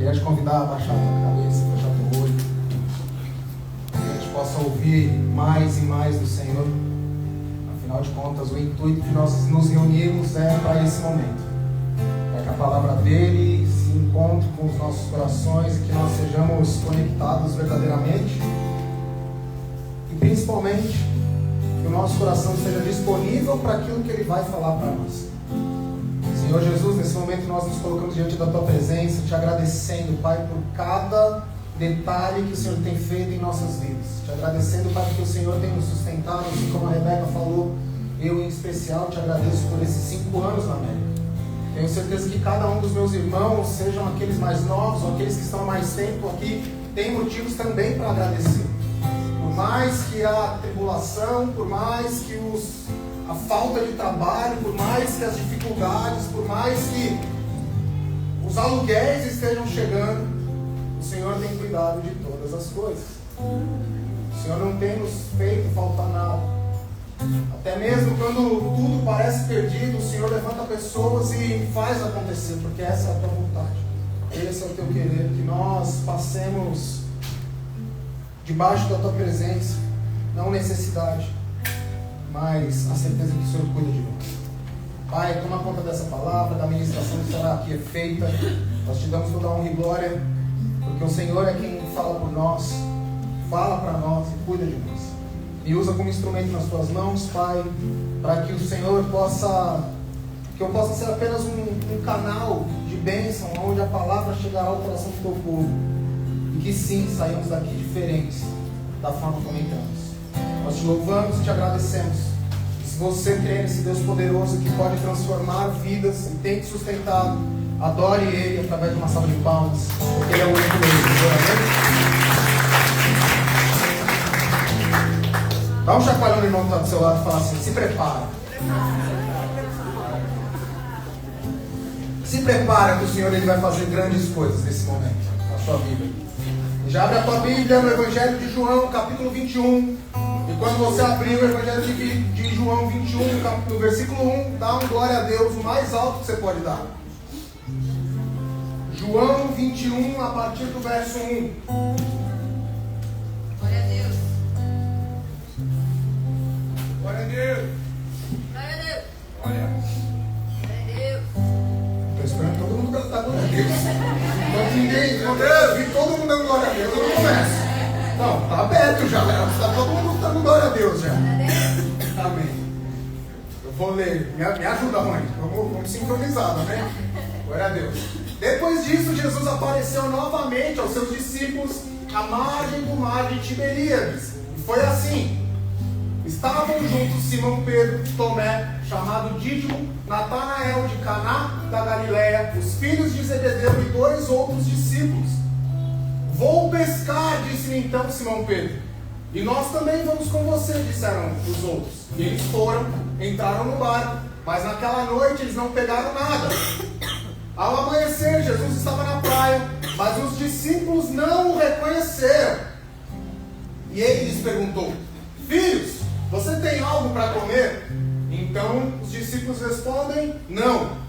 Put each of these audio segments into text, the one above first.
Queria te convidar a baixar a tua cabeça, fechar teu olho, que a gente possa ouvir mais e mais do Senhor. Afinal de contas, o intuito que nós nos reunirmos é para esse momento, para que a palavra dele se encontre com os nossos corações e que nós sejamos conectados verdadeiramente e principalmente que o nosso coração esteja disponível para aquilo que ele vai falar para nós. Senhor Jesus, nesse momento nós nos colocamos diante da Tua presença, te agradecendo, Pai, por cada detalhe que o Senhor tem feito em nossas vidas. Te agradecendo, Pai, porque o Senhor tem nos sustentado, assim como a Rebeca falou. Eu, em especial, te agradeço por esses 5 anos na América. Tenho certeza que cada um dos meus irmãos, sejam aqueles mais novos ou aqueles que estão há mais tempo aqui, tem motivos também para agradecer. Por mais que a tribulação, por mais que a falta de trabalho, por mais que as dificuldades, por mais que os aluguéis estejam chegando, o Senhor tem cuidado de todas as coisas. O Senhor não tem nos feito faltar nada. Até mesmo quando tudo parece perdido, o Senhor levanta pessoas e faz acontecer, porque essa é a Tua vontade. Esse é o Teu querer, que nós passemos debaixo da Tua presença, não necessidade, mas a certeza que o Senhor cuida de nós. Pai, toma conta dessa palavra, da ministração que será aqui é feita. Nós te damos toda a honra e glória, porque o Senhor é quem fala por nós, fala para nós e cuida de nós. Me usa como instrumento nas Tuas mãos, Pai, para que o Senhor que eu possa ser apenas um canal de bênção, onde a palavra chegará ao coração do Teu povo, e que sim, saímos daqui diferentes da forma como entramos. Nós te louvamos e te agradecemos. E se você crê nesse Deus poderoso que pode transformar vidas e tem te sustentado, adore Ele através de uma salva de palmas, porque Ele é o único Deus. Dá um chacoalhão no irmão que está do seu lado e fala assim: se prepara. Se prepara que o Senhor ele vai fazer grandes coisas nesse momento na sua vida. Já abre a tua Bíblia no Evangelho de João, capítulo 21. E quando você abrir o Evangelho de João 21, no versículo 1, dá um glória a Deus, o mais alto que você pode dar. João 21, a partir do verso 1. Glória a Deus. Glória a Deus. Glória a Deus. Glória. Glória a Deus. Estou esperando todo mundo cantar glória a Deus. Quando eu vi todo mundo dando glória a Deus, eu não começo. Não, tá aberto já, está todo mundo dando glória a Deus já. Amém. Eu vou ler, me ajuda, mãe. Vamos sincronizar, né? Glória a Deus. Depois disso, Jesus apareceu novamente aos seus discípulos à margem do mar de Tiberíades. E foi assim: estavam juntos Simão Pedro, Tomé, chamado Dídimo, Natanael de Caná da Galileia, os filhos de Zebedeu e 2 outros discípulos. Vou pescar, disse-lhe então Simão Pedro. E nós também vamos com você, disseram os outros. E eles foram, entraram no barco, mas naquela noite eles não pegaram nada. Ao amanhecer, Jesus estava na praia, mas os discípulos não o reconheceram. E ele lhes perguntou: filhos, você tem algo para comer? Então os discípulos respondem: não.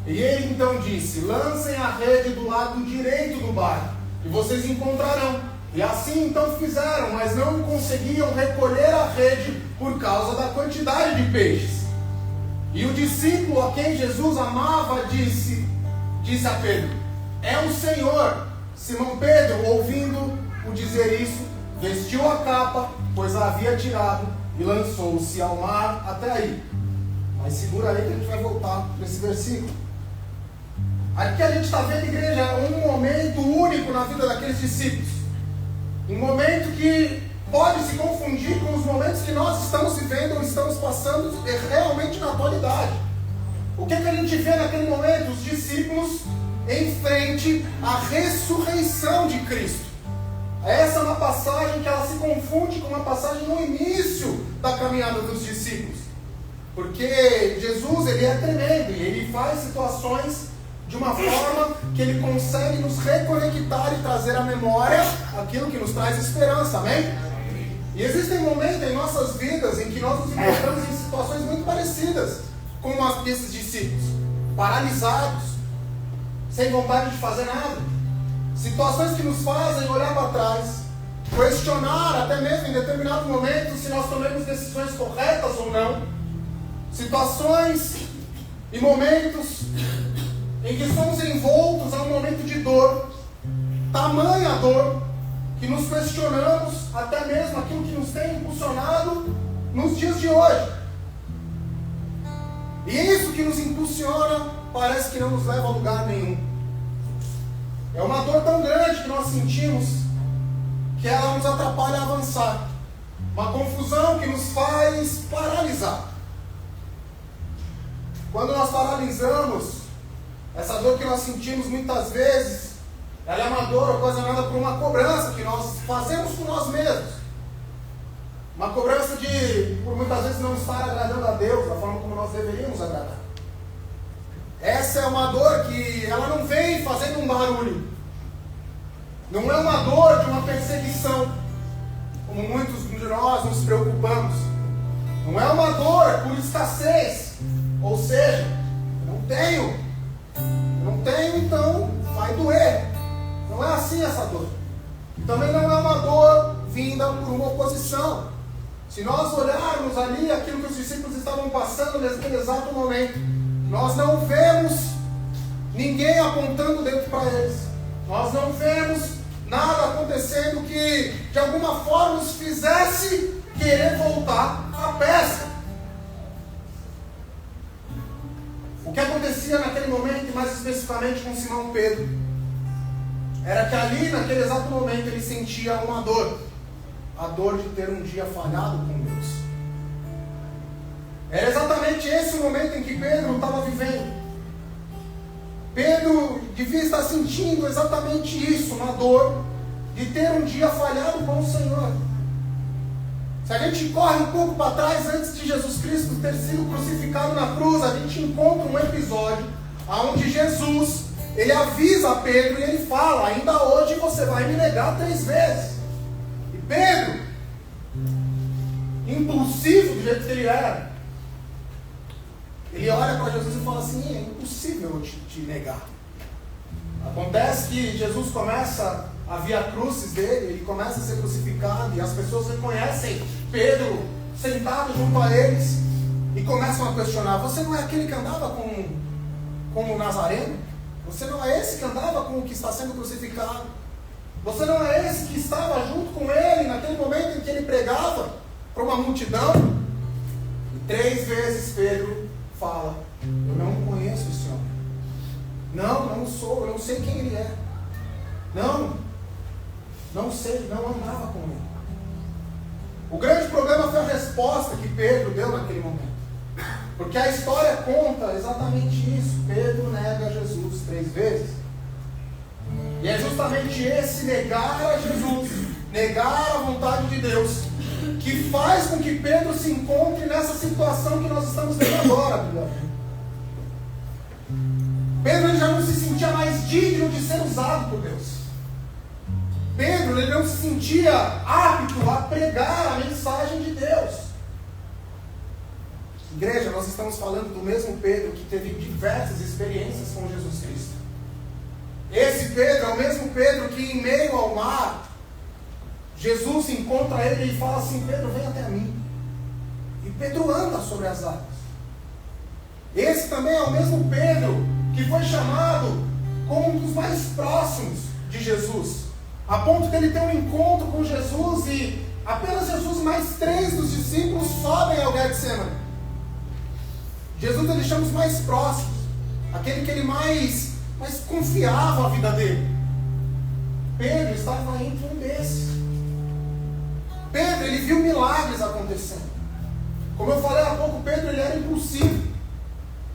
E ele então disse: lancem a rede do lado direito do barco, e vocês encontrarão. E assim então fizeram, mas não conseguiam recolher a rede por causa da quantidade de peixes. E o discípulo a quem Jesus amava disse a Pedro: é o Senhor. Simão Pedro, ouvindo o dizer isso, vestiu a capa, pois a havia tirado, e lançou-se ao mar até aí. Mas segura aí que a gente vai voltar para esse versículo. Aqui a gente está vendo, igreja, um momento único na vida daqueles discípulos. Um momento que pode se confundir com os momentos que nós estamos vivendo ou estamos passando realmente na atualidade. O que a gente vê naquele momento? Os discípulos em frente à ressurreição de Cristo. Essa é uma passagem que ela se confunde com uma passagem no início da caminhada dos discípulos. Porque Jesus, ele é tremendo e ele faz situações de uma forma que ele consegue nos reconectar e trazer à memória aquilo que nos traz esperança, amém? E existem momentos em nossas vidas em que nós nos encontramos em situações muito parecidas com as desses discípulos, paralisados, sem vontade de fazer nada. Situações que nos fazem olhar para trás, questionar até mesmo em determinados momentos se nós tomamos decisões corretas ou não. Situações e momentos em que estamos envoltos a um momento de dor, tamanha dor, que nos questionamos até mesmo aquilo que nos tem impulsionado nos dias de hoje. E isso que nos impulsiona parece que não nos leva a lugar nenhum. É uma dor tão grande que nós sentimos que ela nos atrapalha a avançar. Uma confusão que nos faz paralisar. Quando nós paralisamos, essa dor que nós sentimos muitas vezes, ela é uma dor ocasionada por uma cobrança que nós fazemos com nós mesmos. Uma cobrança de, por muitas vezes, não estar agradando a Deus da forma como nós deveríamos agradar. Essa é uma dor que ela não vem fazendo um barulho. Não é uma dor de uma perseguição, como muitos de nós nos preocupamos. Não é uma dor por escassez. Ou seja, não tenho, então vai doer. Não é assim essa dor. E também não é uma dor vinda por uma oposição. Se nós olharmos ali aquilo que os discípulos estavam passando naquele exato momento, nós não vemos ninguém apontando dentro para eles. Nós não vemos nada acontecendo que de alguma forma nos fizesse querer voltar à pesca. O que acontecia naquele momento, e mais especificamente com Simão Pedro, era que ali naquele exato momento ele sentia uma dor. A dor de ter um dia falhado com Deus. Era exatamente esse o momento em que Pedro estava vivendo. Pedro devia estar sentindo exatamente isso, uma dor de ter um dia falhado com o Senhor. Se a gente corre um pouco para trás, antes de Jesus Cristo ter sido crucificado na cruz, a gente encontra um episódio onde Jesus, ele avisa Pedro e ele fala: ainda hoje você vai me negar 3 vezes. E Pedro, impulsivo do jeito que ele era, ele olha para Jesus e fala assim: é impossível eu te negar. Acontece que Jesus começa a via crucis dele, ele começa a ser crucificado e as pessoas reconhecem Pedro sentado junto a eles e começam a questionar: você não é aquele que andava com o Nazareno? Você não é esse que andava com o que está sendo crucificado? Você não é esse que estava junto com ele naquele momento em que ele pregava para uma multidão? E 3 vezes Pedro fala: eu não conheço esse homem. Não sou, eu não sei quem ele é. Não sei, não andava com ele. O grande problema foi a resposta que Pedro deu naquele momento. Porque a história conta exatamente isso. Pedro nega Jesus 3 vezes. E é justamente esse negar a Jesus, negar a vontade de Deus, que faz com que Pedro se encontre nessa situação que nós estamos vendo agora. Pedro ele já não se sentia mais digno de ser usado por Deus. Pedro ele não se sentia apto a pregar a mensagem de Deus. Igreja, nós estamos falando do mesmo Pedro que teve diversas experiências com Jesus Cristo. Esse Pedro é o mesmo Pedro que em meio ao mar, Jesus encontra ele e fala assim: Pedro, vem até mim. E Pedro anda sobre as águas. Esse também é o mesmo Pedro que foi chamado como um dos mais próximos de Jesus, a ponto de ele ter um encontro com Jesus e apenas Jesus mais 3 dos discípulos sobem ao Getsemane. Jesus ele chama os mais próximos, aquele que ele mais confiava a vida dele. Pedro estava entre um desses. Pedro ele viu milagres acontecendo. Como eu falei há pouco, Pedro ele era impulsivo.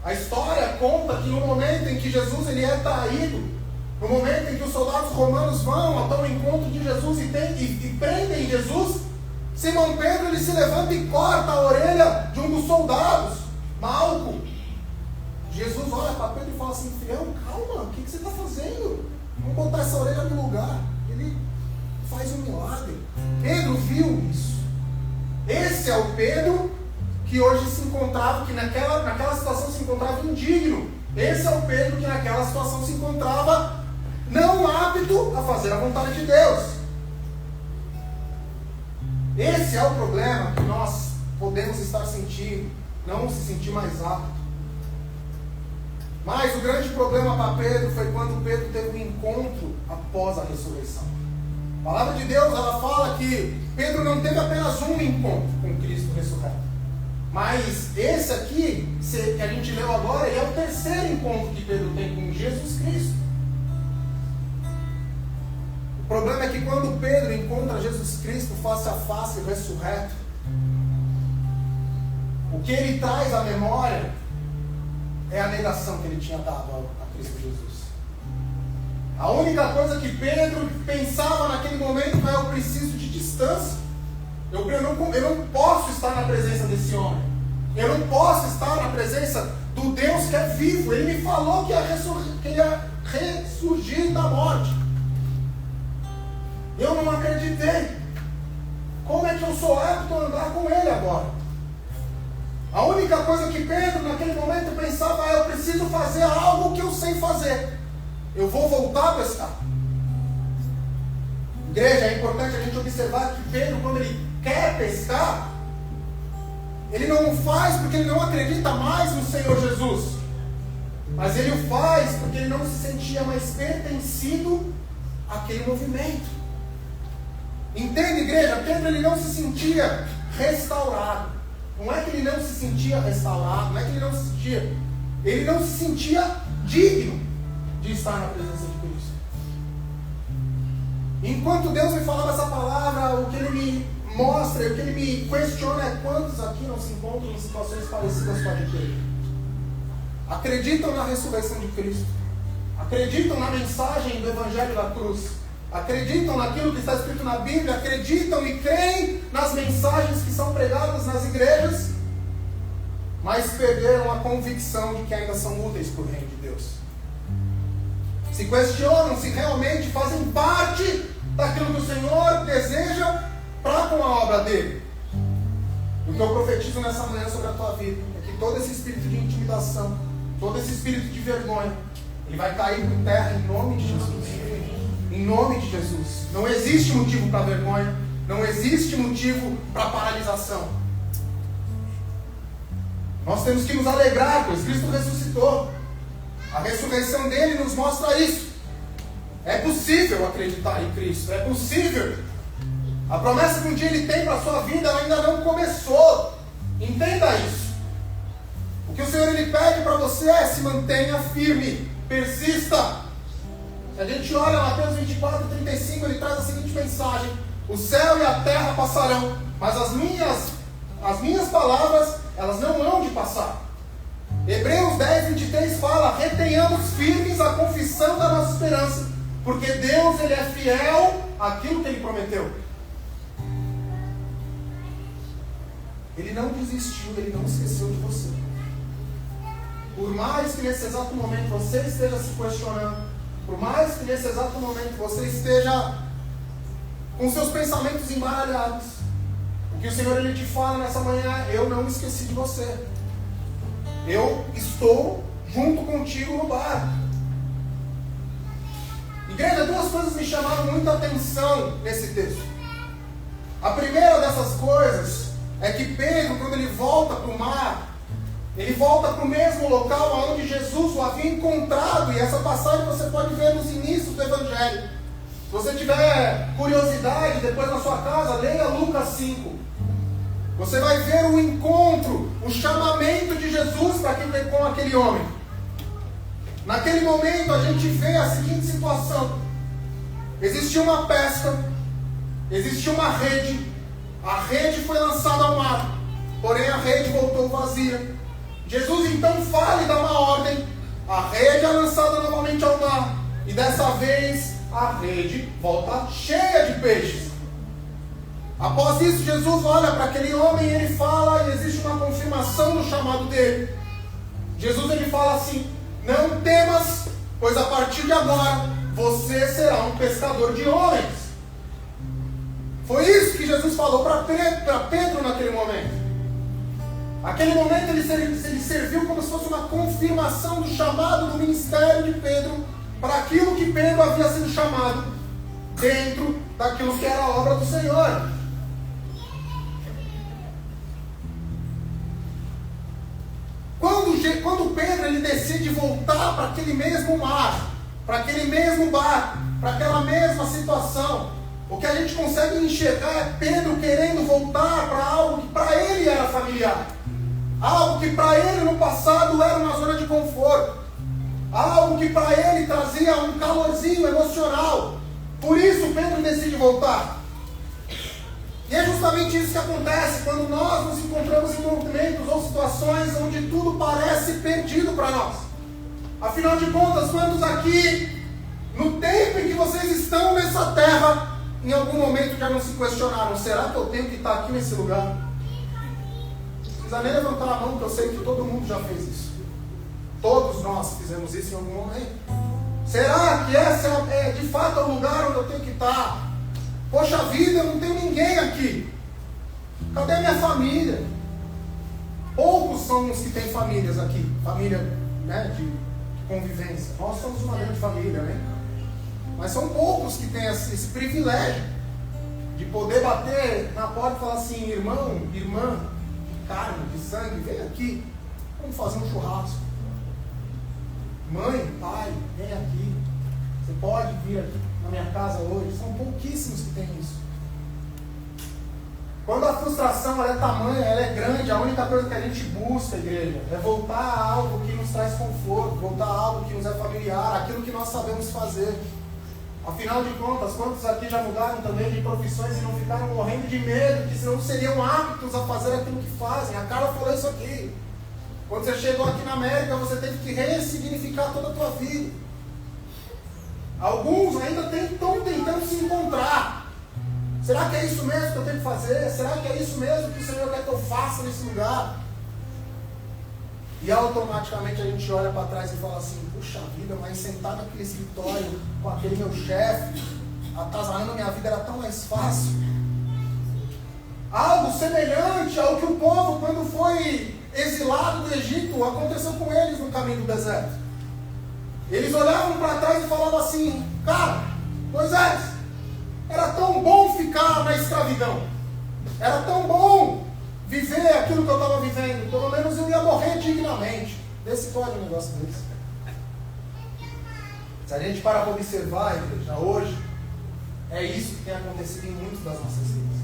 A história conta que no momento em que Jesus ele é traído, no momento em que os soldados romanos vão até o encontro de Jesus e prendem Jesus, Simão Pedro ele se levanta e corta a orelha de um dos soldados, Malco. Jesus olha para Pedro e fala assim: filhão, calma, o que você está fazendo? Vamos botar essa orelha no lugar. Ele faz um milagre. Pedro viu isso. Esse é o Pedro que hoje se encontrava, que naquela situação se encontrava indigno Esse é o Pedro que naquela situação se encontrava não apto a fazer a vontade de Deus. Esse é o problema que nós podemos estar sentindo, não se sentir mais apto. Mas o grande problema para Pedro foi quando Pedro teve um encontro após a ressurreição. A palavra de Deus, ela fala que Pedro não teve apenas um encontro com Cristo ressurreto. Mas esse aqui, que a gente leu agora, é o terceiro encontro que Pedro tem com Jesus Cristo. O problema é que quando Pedro encontra Jesus Cristo face a face, ressurreto, o que ele traz à memória é a negação que ele tinha dado a Cristo Jesus. A única coisa que Pedro pensava naquele momento é: eu preciso de distância. Eu não posso estar na presença desse homem. Eu não posso estar na presença do Deus que é vivo. Ele me falou que ia ressurgir da morte. Eu não acreditei. Como é que eu sou apto a andar com ele agora? A única coisa que Pedro naquele momento pensava é: eu preciso fazer algo que eu sei fazer. Eu vou voltar a pescar. Igreja, é importante a gente observar que Pedro, quando ele quer pescar, ele não o faz porque ele não acredita mais no Senhor Jesus, mas ele o faz porque ele não se sentia mais pertencido àquele movimento. Entende, igreja? Pedro, ele não se sentia restaurado. Não é que ele não se sentia restaurado, não é que ele não se sentia digno de estar na presença de Cristo. Enquanto Deus me falava essa palavra, o que ele me mostra, o que ele me questiona é: quantos aqui não se encontram em situações parecidas com a de Pedro? Acreditam na ressurreição de Cristo, acreditam na mensagem do Evangelho da cruz, acreditam naquilo que está escrito na Bíblia, acreditam e creem nas mensagens que são pregadas nas igrejas, mas perderam a convicção de que ainda são úteis para o reino de Deus. Se questionam se realmente fazem parte daquilo que o Senhor deseja para com a obra dele. O que eu profetizo nessa manhã sobre a tua vida é que todo esse espírito de intimidação, todo esse espírito de vergonha, ele vai cair por terra em nome de Jesus. Em nome de Jesus. Não existe motivo para vergonha, não existe motivo para paralisação. Nós temos que nos alegrar, pois Cristo ressuscitou. A ressurreição dele nos mostra isso. É possível acreditar em Cristo, é possível. A promessa que um dia ele tem para a sua vida, ela ainda não começou. Entenda isso. O que o Senhor ele pede para você é: se mantenha firme, persista. Se a gente olha Mateus 24, 35, ele traz a seguinte mensagem: o céu e a terra passarão, mas as minhas palavras, elas não hão de passar. Hebreus 10, 23 fala: retenhamos firmes a confissão da nossa esperança, porque Deus ele é fiel àquilo que ele prometeu. Ele não desistiu, ele não esqueceu de você. Por mais que nesse exato momento você esteja se questionando, por mais que nesse exato momento você esteja com seus pensamentos embaralhados, o que o Senhor ele te fala nessa manhã: eu não esqueci de você. Eu estou junto contigo no barco. Igreja, duas coisas me chamaram muita atenção nesse texto. A primeira dessas coisas é que Pedro, quando ele volta para o mar, ele volta para o mesmo local onde Jesus o havia encontrado. E essa passagem você pode ver nos inícios do Evangelho. Se você tiver curiosidade, depois na sua casa, leia Lucas 5. Você vai ver o encontro, o chamamento de Jesus com aquele homem. Naquele momento a gente vê a seguinte situação: existia uma pesca, existia uma rede, a rede foi lançada ao mar, porém a rede voltou vazia. Jesus então fala e dá uma ordem: a rede é lançada novamente ao mar, e dessa vez a rede volta cheia de peixes. Após isso, Jesus olha para aquele homem e ele fala, e existe uma confirmação do chamado dele. Jesus ele fala assim: não temas, pois a partir de agora você será um pescador de homens. Foi isso que Jesus falou para Pedro naquele momento. Aquele momento ele serviu como se fosse uma confirmação do chamado do ministério de Pedro para aquilo que Pedro havia sido chamado dentro daquilo que era a obra do Senhor. Quando Pedro ele decide voltar para aquele mesmo mar, para aquele mesmo barco, para aquela mesma situação, o que a gente consegue enxergar é Pedro querendo voltar para algo que para ele era familiar. Algo que para ele no passado era uma zona de conforto. Algo que para ele trazia um calorzinho emocional. Por isso Pedro decide voltar. E é justamente isso que acontece quando nós nos encontramos em momentos ou situações onde tudo parece perdido para nós. Afinal de contas, quantos aqui, no tempo em que vocês estão nessa terra, em algum momento já não se questionaram: será que eu tenho que estar aqui nesse lugar? Não precisa nem levantar a mão, que eu sei que todo mundo já fez isso. Todos nós fizemos isso em algum momento. Será que esse é de fato o lugar onde eu tenho que estar? Poxa vida, eu não tenho ninguém aqui. Cadê minha família? Poucos são os que têm famílias aqui. Família, né, de convivência. Nós somos uma grande família, né? Mas são poucos que têm esse privilégio de poder bater na porta e falar assim: irmão, irmã, de carne, de sangue, vem aqui, vamos fazer um churrasco. Mãe, pai, vem aqui, você pode vir aqui na minha casa hoje. São pouquíssimos que têm isso. Quando a frustração ela é tamanha, ela é grande, a única coisa que a gente busca, igreja, é voltar a algo que nos traz conforto, voltar a algo que nos é familiar, aquilo que nós sabemos fazer. Afinal de contas, quantos aqui já mudaram também de profissões e não ficaram morrendo de medo, que senão seriam aptos a fazer aquilo que fazem? A Carla falou isso aqui. Quando você chegou aqui na América, você teve que ressignificar toda a tua vida. Alguns ainda estão tentando se encontrar. Será que é isso mesmo que eu tenho que fazer? Será que é isso mesmo que o Senhor quer que eu faça nesse lugar? E automaticamente a gente olha para trás e fala assim: puxa vida, mas sentar naquele escritório com aquele meu chefe, atazanando minha vida, era tão mais fácil. Algo semelhante ao que o povo, quando foi exilado do Egito, aconteceu com eles no caminho do deserto. Eles olhavam para trás e falavam assim: cara, Moisés, era tão bom ficar na escravidão, era tão bom viver aquilo que eu estava vivendo, pelo menos eu ia morrer dignamente. Desse pode um negócio desse. Se a gente parar para observar, igreja, hoje, é isso que tem acontecido em muitas das nossas vidas.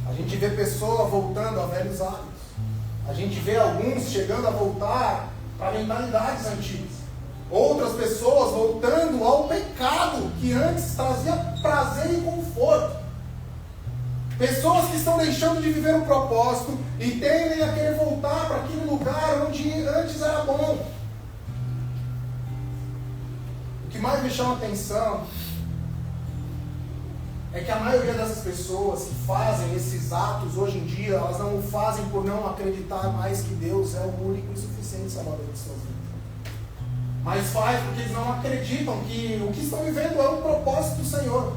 A gente vê pessoas voltando a velhos hábitos. A gente vê alguns chegando a voltar para mentalidades antigas. Outras pessoas voltando ao pecado que antes trazia prazer e conforto. Pessoas que estão deixando de viver o propósito e tendem a querer voltar para aquele lugar onde antes era bom. O que mais me chama a atenção é que a maioria dessas pessoas que fazem esses atos hoje em dia, elas não o fazem por não acreditar mais que Deus é o único e suficiente Salvador de suas vidas. Mas faz porque eles não acreditam que o que estão vivendo é o propósito do Senhor.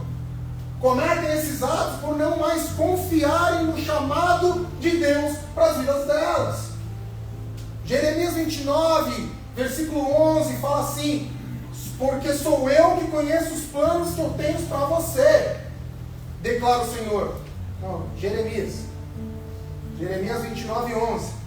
Cometem esses atos por não mais confiarem no chamado de Deus para as vidas delas. Jeremias 29, versículo 11, fala assim: porque sou eu que conheço os planos que eu tenho para você, declara o Senhor. Não, Jeremias 29, 11.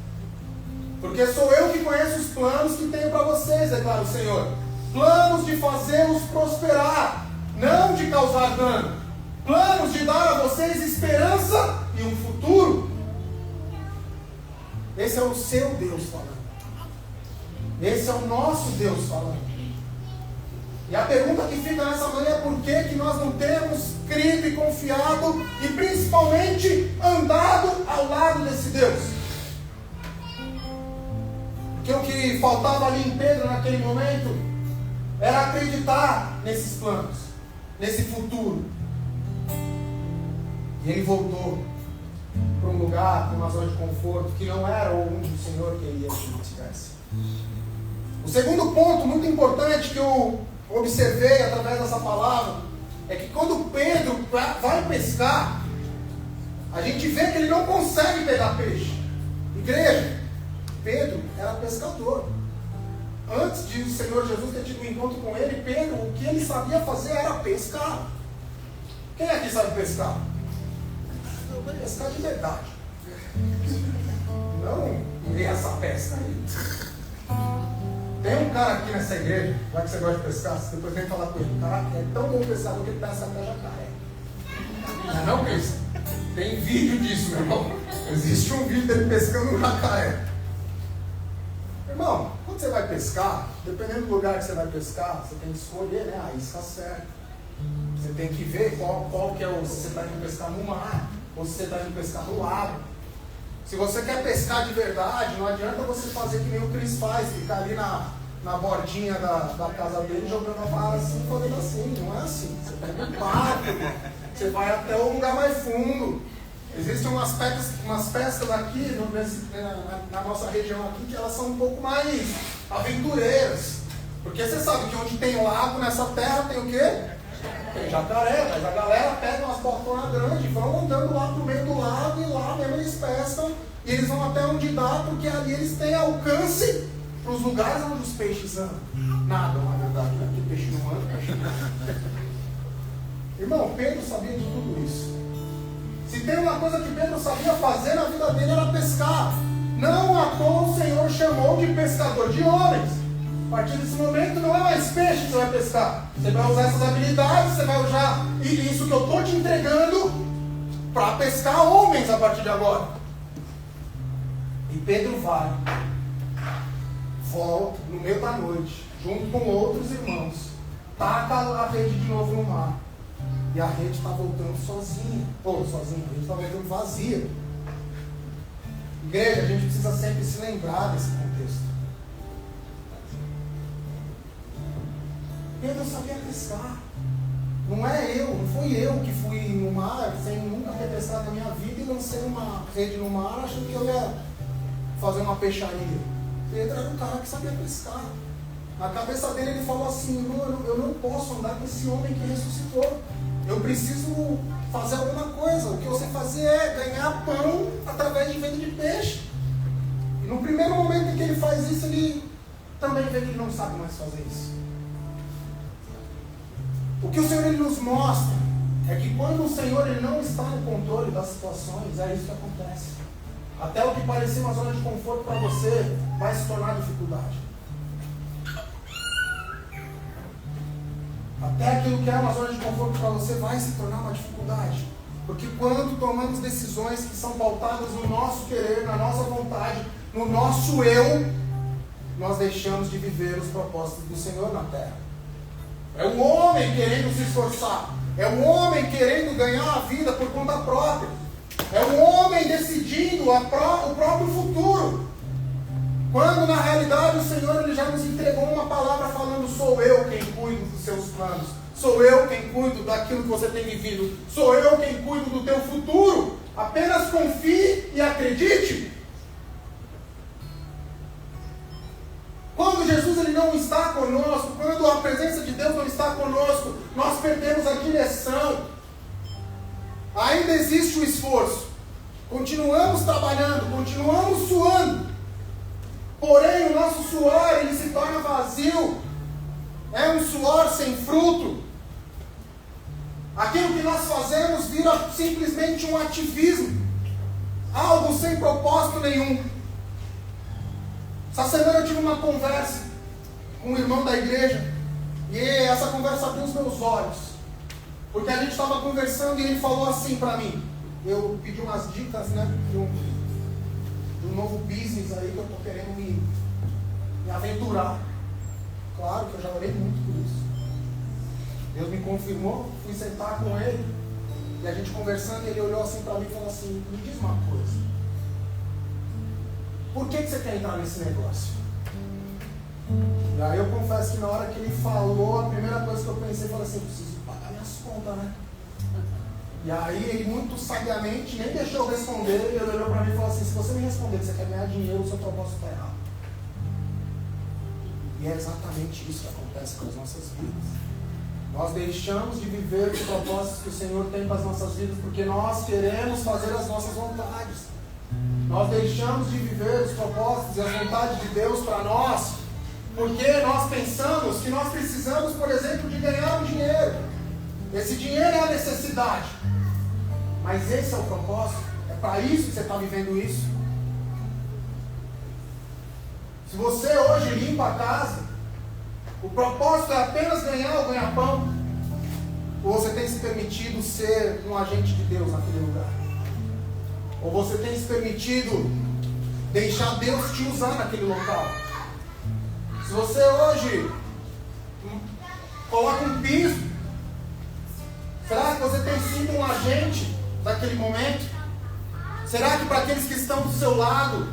Porque sou eu que conheço os planos que tenho para vocês, declara o Senhor. Planos de fazê-los prosperar, não de causar dano. Planos de dar a vocês esperança e um futuro. Esse é o seu Deus falando. Esse é o nosso Deus falando. E a pergunta que fica nessa manhã é: por que nós não temos crido e confiado e principalmente andado ao lado desse Deus? Porque o que faltava ali em Pedro naquele momento era acreditar nesses planos, nesse futuro. E ele voltou para um lugar, para uma zona de conforto, que não era onde o Senhor queria que ele estivesse. O segundo ponto muito importante que eu observei através dessa palavra é que quando Pedro vai pescar, a gente vê que ele não consegue pegar peixe. Igreja, Pedro era pescador. Antes de o Senhor Jesus ter tido um encontro com ele, Pedro, o que ele sabia fazer era pescar. Quem aqui sabe pescar? Pescar de verdade. Não essa pesca aí. Tem um cara aqui nessa igreja, já que você gosta de pescar, você depois vem falar com ele. O cara é tão bom pescador que ele pesca até jacaré. Não pensa. Tem vídeo disso, meu irmão. Existe um vídeo dele pescando um jacaré. Irmão, quando você vai pescar, dependendo do lugar que você vai pescar, você tem que escolher, né, a isca certa. Você tem que ver qual que é o... Se você está indo pescar no mar, ou se você está indo pescar no lago. Se você quer pescar de verdade, não adianta você fazer que nem o Cris faz, ficar ali na bordinha da casa dele, jogando a vara assim, fazendo assim. Não é assim. Você pega um barco, você vai até um lugar mais fundo. Existem umas pescas aqui, na nossa região aqui, que elas são um pouco mais aventureiras. Porque você sabe que onde tem lago, nessa terra, tem o quê? Tem jacaré, mas a galera pega umas botonas grandes, vão andando lá pro meio do lago e lá mesmo eles pescam e eles vão até onde dá, porque ali eles têm alcance para os lugares onde os peixes andam. Nadam, na verdade, né? Porque peixe não anda, peixe não anda. Irmão, Pedro sabia de tudo isso. Se tem uma coisa que Pedro sabia fazer na vida dele era pescar. Não à toa o Senhor chamou de pescador de homens. A partir desse momento não é mais peixe que você vai pescar. Você vai usar essas habilidades, você vai usar isso que eu estou te entregando para pescar homens a partir de agora. E Pedro vai, volta no meio da noite, junto com outros irmãos, taca a rede de novo no mar. E a rede está voltando sozinha. A rede está voltando vazia. Igreja, a gente precisa sempre se lembrar desse contexto. Pedro sabia pescar. Não fui eu que fui no mar sem nunca ter pescado na minha vida e lancei uma rede no mar achando que eu ia fazer uma peixaria. Pedro era um cara que sabia pescar. Na cabeça dele ele falou assim: eu não posso andar com esse homem que ressuscitou. Eu preciso fazer alguma coisa. O que eu sei fazer é ganhar pão através de venda de peixe. E no primeiro momento em que ele faz isso, ele também vê que ele não sabe mais fazer isso. O que o Senhor ele nos mostra é que quando o Senhor ele não está no controle das situações, é isso que acontece. Até o que parecia uma zona de conforto para você vai se tornar dificuldade. Até aquilo que é uma zona de conforto para você vai se tornar uma dificuldade. Porque quando tomamos decisões que são pautadas no nosso querer, na nossa vontade, no nosso eu, nós deixamos de viver os propósitos do Senhor na terra. É o homem querendo se esforçar. É o homem querendo ganhar a vida por conta própria. É o homem decidindo o próprio futuro. Quando na realidade o Senhor ele já nos entregou uma palavra falando: sou eu quem cuido dos seus planos. Sou eu quem cuido daquilo que você tem vivido. Sou eu quem cuido do teu futuro. Apenas confie e acredite. Quando Jesus ele não está conosco, quando a presença de Deus não está conosco, nós perdemos a direção. Ainda existe o esforço. Continuamos trabalhando, continuamos suando. Porém, o nosso suor ele se torna vazio. É um suor sem fruto. Aquilo que nós fazemos vira simplesmente um ativismo. Algo sem propósito nenhum. Essa semana eu tive uma conversa com um irmão da igreja. E essa conversa abriu os meus olhos. Porque a gente estava conversando e ele falou assim para mim. Eu pedi umas dicas, né? De um novo business aí que eu estou querendo me aventurar. Claro que eu já orei muito por isso. Deus me confirmou, fui sentar com ele. E a gente conversando, ele olhou assim para mim e falou assim: me diz uma coisa. Por que você quer entrar nesse negócio? E aí eu confesso que na hora que ele falou, a primeira coisa que eu pensei, falei assim: preciso pagar minhas contas, né? E aí ele muito sabiamente, nem deixou eu responder, e ele olhou para mim e falou assim: se você me responder que você quer ganhar dinheiro, o seu propósito está errado. E é exatamente isso que acontece com as nossas vidas. Nós deixamos de viver os propósitos que o Senhor tem para as nossas vidas, porque nós queremos fazer as nossas vontades. Nós deixamos de viver os propósitos e as vontades de Deus para nós, porque nós pensamos que nós precisamos, por exemplo, de ganhar um dinheiro. Esse dinheiro é a necessidade. Mas esse é o propósito? É para isso que você está vivendo isso? Se você hoje limpa a casa, o propósito é apenas ganhar o ganha-pão? Ou você tem se permitido ser um agente de Deus naquele lugar? Ou você tem se permitido deixar Deus te usar naquele local? Se você hoje coloca um piso, será que você tem sido um agente daquele momento? Será que para aqueles que estão do seu lado,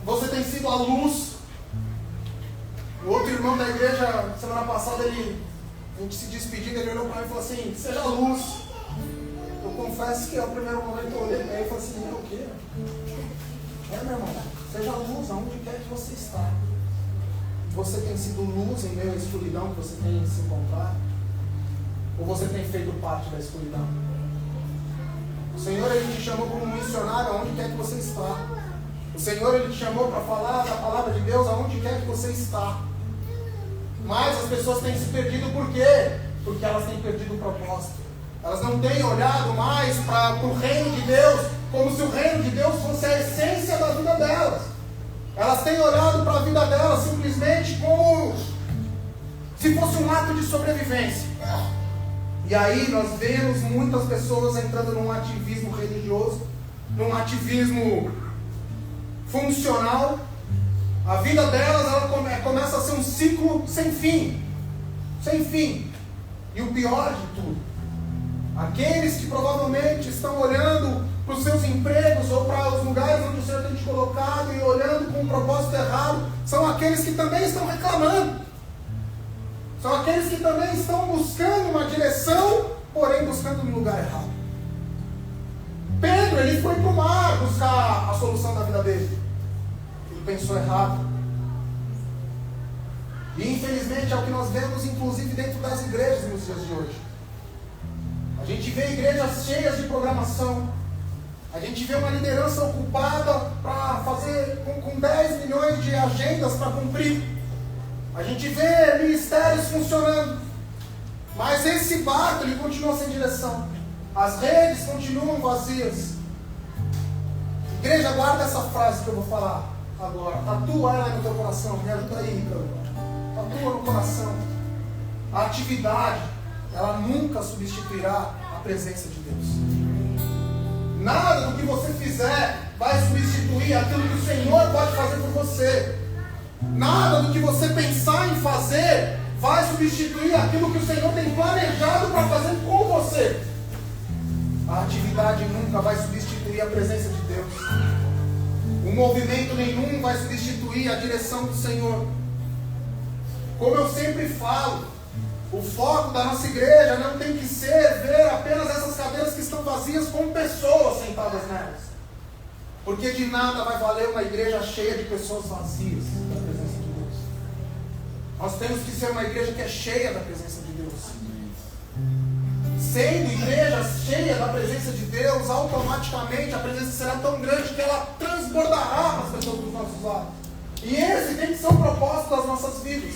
você tem sido a luz? O outro irmão da igreja, semana passada, a gente se despedindo, ele olhou para mim e falou assim: seja a luz. Eu confesso que ao primeiro momento eu olhei para ele e falei assim: o quê? Meu irmão, seja a luz aonde quer que você está. Você tem sido luz em meio à escuridão que você tem se encontrado? Ou você tem feito parte da escuridão? O Senhor, Ele te chamou como missionário aonde quer que você está. O Senhor, Ele te chamou para falar da palavra de Deus aonde quer que você está. Mas as pessoas têm se perdido por quê? Porque elas têm perdido o propósito. Elas não têm olhado mais para o reino de Deus como se o reino de Deus fosse a essência da vida delas. Elas têm olhado para a vida delas simplesmente como se fosse um ato de sobrevivência. E aí nós vemos muitas pessoas entrando num ativismo religioso, num ativismo funcional. A vida delas ela começa a ser um ciclo sem fim. Sem fim. E o pior de tudo, aqueles que provavelmente estão olhando para os seus empregos ou para os lugares onde o Senhor tem te colocado e olhando com um propósito errado, são aqueles que também estão reclamando. São aqueles que também estão buscando uma direção, porém buscando no lugar errado. Pedro, ele foi para o mar buscar a solução da vida dele. Ele pensou errado. E infelizmente é o que nós vemos, inclusive dentro das igrejas nos dias de hoje. A gente vê igrejas cheias de programação. A gente vê uma liderança ocupada para fazer com 10 milhões de agendas para cumprir. A gente vê ministérios funcionando. Mas esse barco ele continua sem direção. As redes continuam vazias. Igreja, guarda essa frase que eu vou falar agora. Tatua ela no teu coração. Me ajuda aí, Ricardo. Tatua no coração. A atividade, ela nunca substituirá a presença de Deus. Nada do que você fizer vai substituir aquilo que o Senhor pode fazer por você. Nada do que você pensar em fazer vai substituir aquilo que o Senhor tem planejado para fazer com você. A atividade nunca vai substituir a presença de Deus. O movimento nenhum vai substituir a direção do Senhor. Como eu sempre falo, o foco da nossa igreja não tem que ser ver apenas essas cadeiras que estão vazias com pessoas sentadas nelas. Porque de nada vai valer uma igreja cheia de pessoas vazias da presença de Deus. Nós temos que ser uma igreja que é cheia da presença de Deus. Sendo igreja cheia da presença de Deus, automaticamente a presença será tão grande que ela transbordará as pessoas dos nossos lados. E esse tem que ser o propósito das nossas vidas.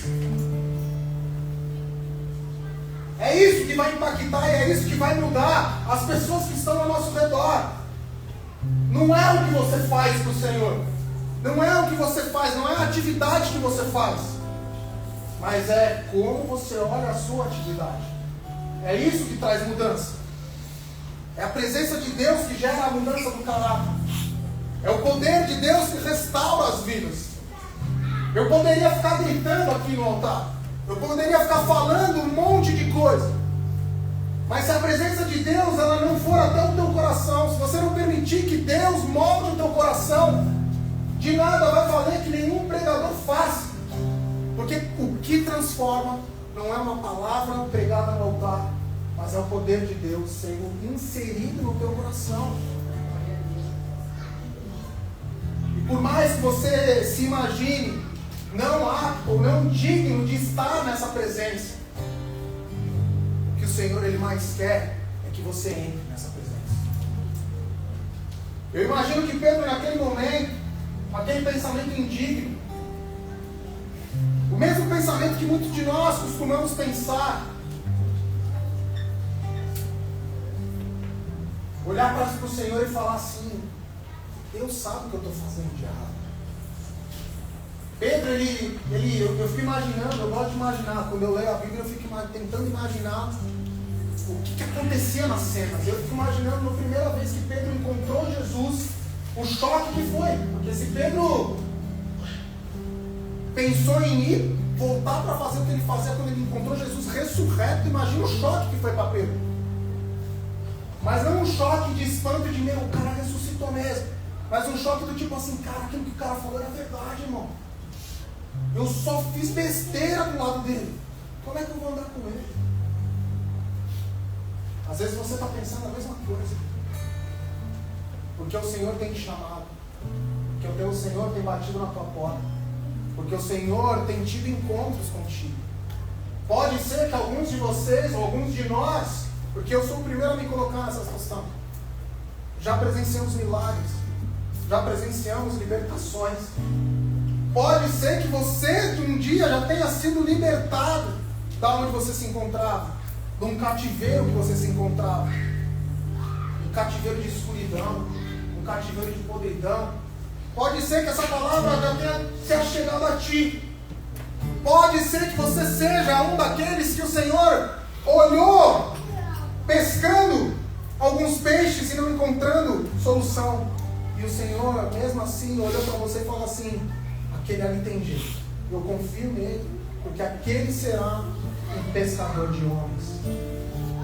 É isso que vai impactar e é isso que vai mudar as pessoas que estão ao nosso redor. Não é o que você faz para o Senhor. Não é o que você faz, não é a atividade que você faz. Mas é como você olha a sua atividade. É isso que traz mudança. É a presença de Deus que gera a mudança do caráter. É o poder de Deus que restaura as vidas. Eu poderia ficar gritando aqui no altar. Eu poderia ficar falando um monte de coisa. Mas se a presença de Deus ela não for até o teu coração, se você não permitir que Deus molde o teu coração, de nada vai valer que nenhum pregador faça. Porque o que transforma não é uma palavra pregada no altar, mas é o poder de Deus sendo inserido no teu coração. E por mais que você se imagine não apto ou não digno de estar nessa presença, o que o Senhor Ele mais quer é que você entre nessa presença. Eu imagino que Pedro, naquele momento, aquele pensamento indigno, o mesmo pensamento que muitos de nós costumamos pensar, olhar para o Senhor e falar assim: Deus sabe o que eu estou fazendo de errado. Pedro, eu fico imaginando, eu gosto de imaginar, quando eu leio a Bíblia, eu fico tentando imaginar o que acontecia nas cenas. Eu fico imaginando, na primeira vez que Pedro encontrou Jesus, o choque que foi. Porque se Pedro pensou em ir, voltar para fazer o que ele fazia quando ele encontrou Jesus ressurreto, imagina o choque que foi para Pedro. Mas não um choque de espanto de meu, o cara ressuscitou mesmo. Mas um choque do tipo assim, cara, aquilo que o cara falou era verdade, irmão. Eu só fiz besteira do lado dele. Como é que eu vou andar com ele? Às vezes você está pensando a mesma coisa. Porque o Senhor tem te chamado. Porque o Senhor tem batido na tua porta. Porque o Senhor tem tido encontros contigo. Pode ser que alguns de vocês, ou alguns de nós, porque eu sou o primeiro a me colocar nessa situação, já presenciamos milagres, já presenciamos libertações. Pode ser que você de um dia já tenha sido libertado da onde você se encontrava, de um cativeiro que você se encontrava, um cativeiro de escuridão, um cativeiro de podridão. Pode ser que essa palavra já tenha se achegado a ti. Pode ser que você seja um daqueles que o Senhor olhou pescando alguns peixes e não encontrando solução. E o Senhor, mesmo assim, olhou para você e falou assim: aquele ali tem jeito, eu confio nele, porque aquele será um pescador de homens.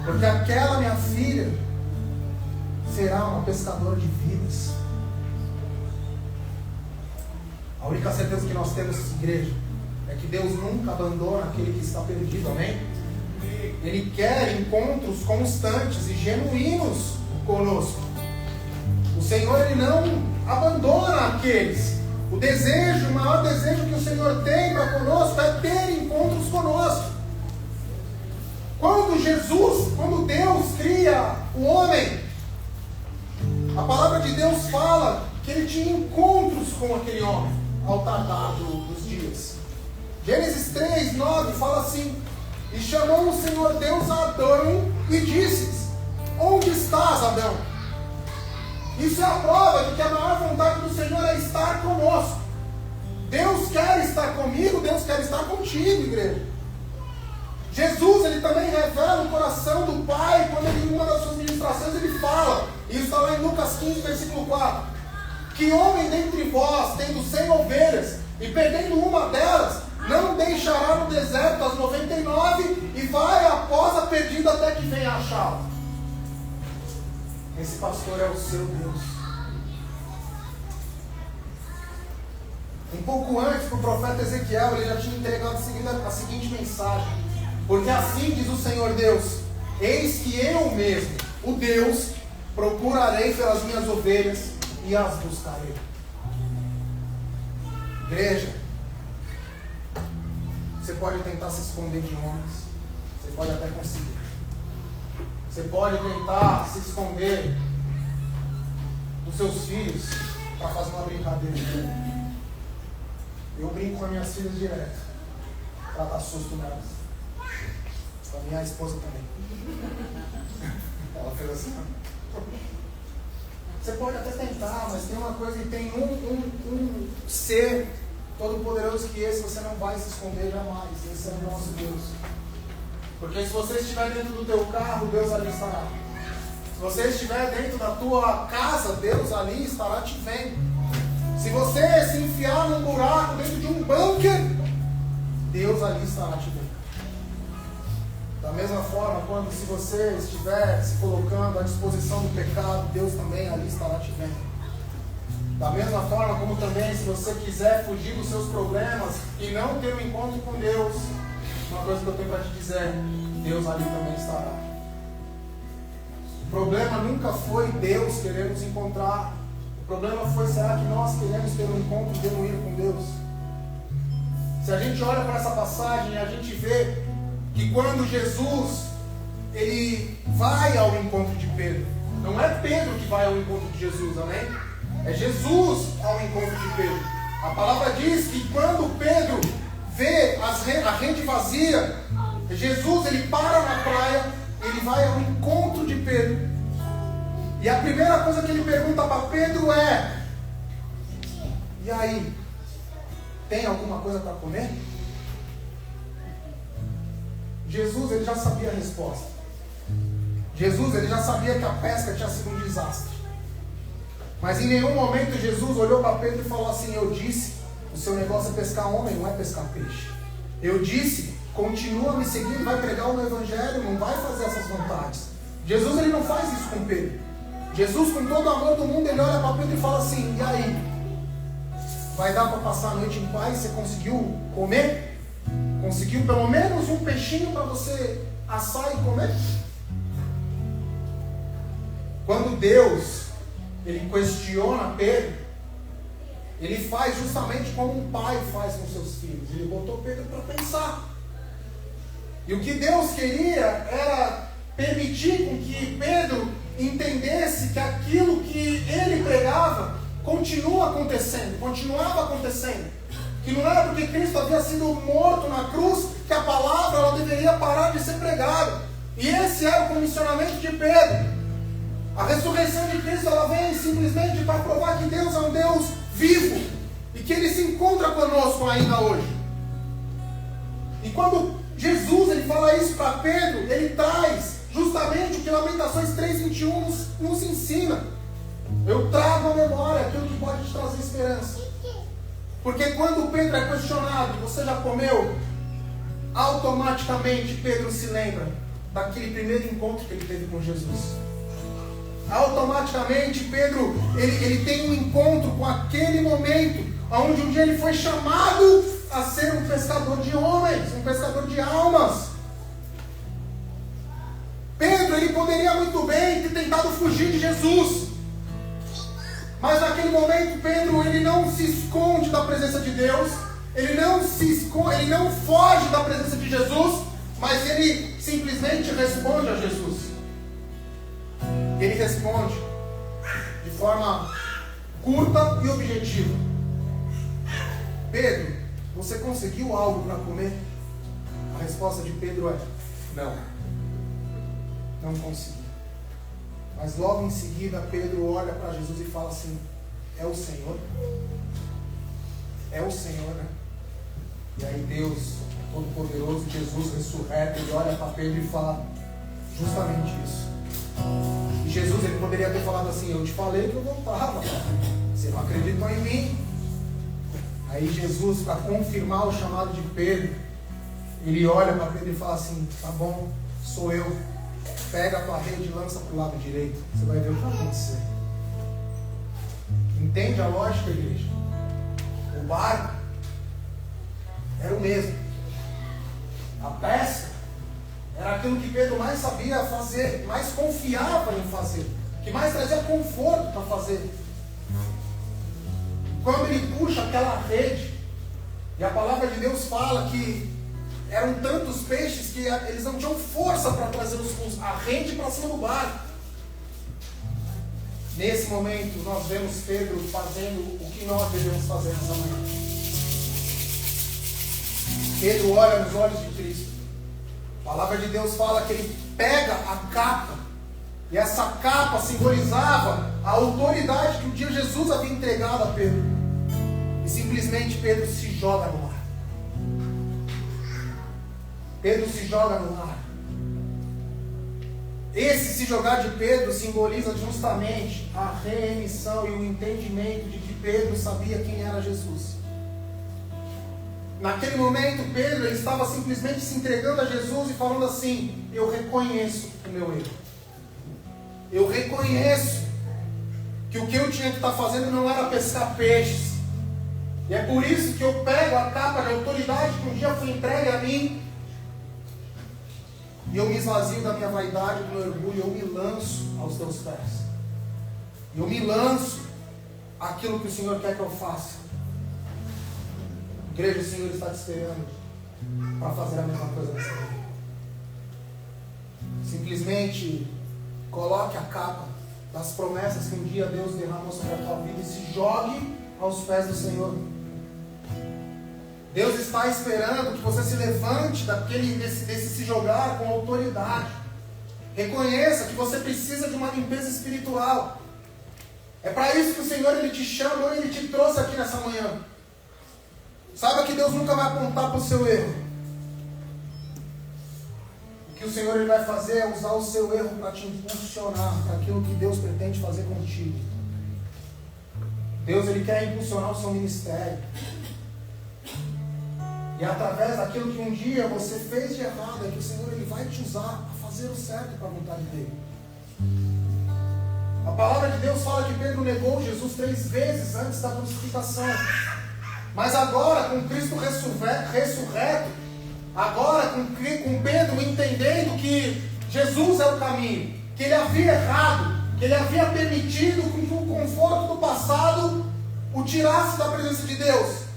Porque aquela minha filha será uma pescadora de vidas. A única certeza que nós temos, igreja, é que Deus nunca abandona aquele que está perdido, amém? Ele quer encontros constantes e genuínos conosco. O Senhor, Ele não abandona aqueles. O desejo, o maior desejo que o Senhor tem para conosco é ter encontros conosco. Quando Deus cria o homem, a palavra de Deus fala que Ele tinha encontros com aquele homem ao tardar dos dias. Gênesis 3:9 fala assim: e chamou o Senhor Deus a Adão e disse: onde estás, Adão? Isso é a prova de que a maior vontade do Senhor é estar conosco. Deus quer estar comigo, Deus quer estar contigo, igreja. Jesus, Ele também revela o coração do Pai, quando Ele, em uma das suas ministrações, Ele fala, e isso está lá em Lucas 15, versículo 4, que homem dentre vós, tendo 100 ovelhas, e perdendo uma delas, não deixará no deserto as 99 e vai após a perdida até que venha achá-la. Esse pastor é o seu Deus. Um pouco antes, para o profeta Ezequiel, ele já tinha entregado a seguinte mensagem: porque assim diz o Senhor Deus: eis que eu mesmo, o Deus, procurarei pelas minhas ovelhas e as buscarei. Igreja, você pode tentar se esconder de homens, você pode até conseguir. Você pode tentar se esconder dos seus filhos para fazer uma brincadeira. Eu brinco com as minhas filhas direto, para dar susto nelas. Com a minha esposa também. Ela fez assim. Você pode até tentar, mas tem uma coisa, e tem um ser todo poderoso que esse, você não vai se esconder jamais. Esse é o nosso Deus. Porque se você estiver dentro do teu carro, Deus ali estará. Se você estiver dentro da tua casa, Deus ali estará te vendo. Se você se enfiar num buraco dentro de um bunker, Deus ali estará te vendo. Da mesma forma, se você estiver se colocando à disposição do pecado, Deus também ali estará te vendo. Da mesma forma como também, se você quiser fugir dos seus problemas e não ter um encontro com Deus, uma coisa que eu tenho para te dizer: Deus ali também estará. O problema nunca foi Deus querer nos encontrar. O problema foi, será que nós queremos ter um encontro genuíno com Deus? Se a gente olha para essa passagem e a gente vê que quando Jesus ele vai ao encontro de Pedro, Não é Pedro que vai ao encontro de Jesus, amém? É Jesus ao encontro de Pedro. A palavra diz que quando Pedro vê a rede vazia, Jesus ele para na praia, ele vai ao encontro de Pedro. E a primeira coisa que ele pergunta para Pedro é: e aí, tem alguma coisa para comer? Jesus ele já sabia a resposta. Jesus ele já sabia que a pesca tinha sido um desastre. Mas em nenhum momento Jesus olhou para Pedro e falou assim: eu disse, o seu negócio é pescar homem, não é pescar peixe. Eu disse, continua me seguindo, vai pregar o meu evangelho, não vai fazer essas vontades. Jesus ele não faz isso com Pedro. Jesus, com todo o amor do mundo, ele olha para Pedro e fala assim: e aí? Vai dar para passar a noite em paz? Você conseguiu comer? Conseguiu pelo menos um peixinho para você assar e comer? Quando Deus ele questiona Pedro, ele faz justamente como um pai faz com seus filhos. Ele botou Pedro para pensar. E o que Deus queria era permitir com que Pedro entendesse que aquilo que ele pregava continuava acontecendo. Que não era porque Cristo havia sido morto na cruz que a palavra ela deveria parar de ser pregada. E esse era o comissionamento de Pedro. A ressurreição de Cristo ela vem simplesmente para provar que Deus é um Deus vivo e que Ele se encontra conosco ainda hoje. E quando Jesus ele fala isso para Pedro, ele traz justamente o que Lamentações 3:21 nos ensina. Eu trago à memória aquilo que pode te trazer esperança. Porque quando Pedro é questionado, você já comeu? Automaticamente Pedro se lembra daquele primeiro encontro que ele teve com Jesus. Automaticamente Pedro ele tem um encontro com aquele momento onde um dia ele foi chamado a ser um pescador de homens, um pescador de almas. Pedro ele poderia muito bem ter tentado fugir de Jesus, mas naquele momento Pedro ele não se esconde da presença de Deus, ele não foge da presença de Jesus, mas ele simplesmente responde a Jesus. Ele responde de forma curta e objetiva: Pedro, você conseguiu algo para comer? A resposta de Pedro é: não consegui. Mas logo em seguida Pedro olha para Jesus e fala assim: é o Senhor? É o Senhor, né? E aí Deus Todo-Poderoso, Jesus ressurreto, ele olha para Pedro e fala justamente isso. E Jesus ele poderia ter falado assim: eu te falei que eu voltava, você não acreditou em mim. Aí Jesus, para confirmar o chamado de Pedro, ele olha para Pedro e fala assim: tá bom, sou eu, pega a tua rede e lança para o lado direito, você vai ver o que vai acontecer. Entende a lógica, igreja? O barco era o mesmo, a pesca era aquilo que Pedro mais sabia fazer, mais confiava em fazer, que mais trazia conforto para fazer. Quando ele puxa aquela rede, e a palavra de Deus fala que eram tantos peixes que eles não tinham força para trazer a rede para cima do barco. Nesse momento nós vemos Pedro fazendo o que nós devemos fazer nessa manhã. Pedro olha nos olhos de Cristo. A palavra de Deus fala que ele pega a capa, e essa capa simbolizava a autoridade que um dia Jesus havia entregado a Pedro. E simplesmente Pedro se joga no mar. Pedro se joga no mar. Esse se jogar de Pedro simboliza justamente a remissão e o entendimento de que Pedro sabia quem era Jesus. Naquele momento, Pedro ele estava simplesmente se entregando a Jesus e falando assim: eu reconheço o meu erro. Eu reconheço que o que eu tinha que estar fazendo não era pescar peixes. E é por isso que eu pego a capa de autoridade que um dia foi entregue a mim, e eu me esvazio da minha vaidade, do meu orgulho, eu me lanço aos teus pés. Eu me lanço aquilo que o Senhor quer que eu faça. Igreja, o Senhor está te esperando para fazer a mesma coisa nessa vida. Simplesmente coloque a capa das promessas que um dia Deus derramou sobre a tua vida e se jogue aos pés do Senhor. Deus está esperando que você se levante desse se jogar com autoridade. Reconheça que você precisa de uma limpeza espiritual. É para isso que o Senhor ele te chamou e ele te trouxe aqui nessa manhã. Saiba que Deus nunca vai apontar para o seu erro. O que o Senhor ele vai fazer é usar o seu erro para te impulsionar para aquilo que Deus pretende fazer contigo. Deus ele quer impulsionar o seu ministério. E através daquilo que um dia você fez de errado, é que o Senhor ele vai te usar a fazer o certo para a vontade dele. A palavra de Deus fala que Pedro negou Jesus 3 vezes antes da crucificação. Mas agora, com Cristo ressurreto, agora com Pedro entendendo que Jesus é o caminho, que ele havia errado, que ele havia permitido que o conforto do passado o tirasse da presença de Deus.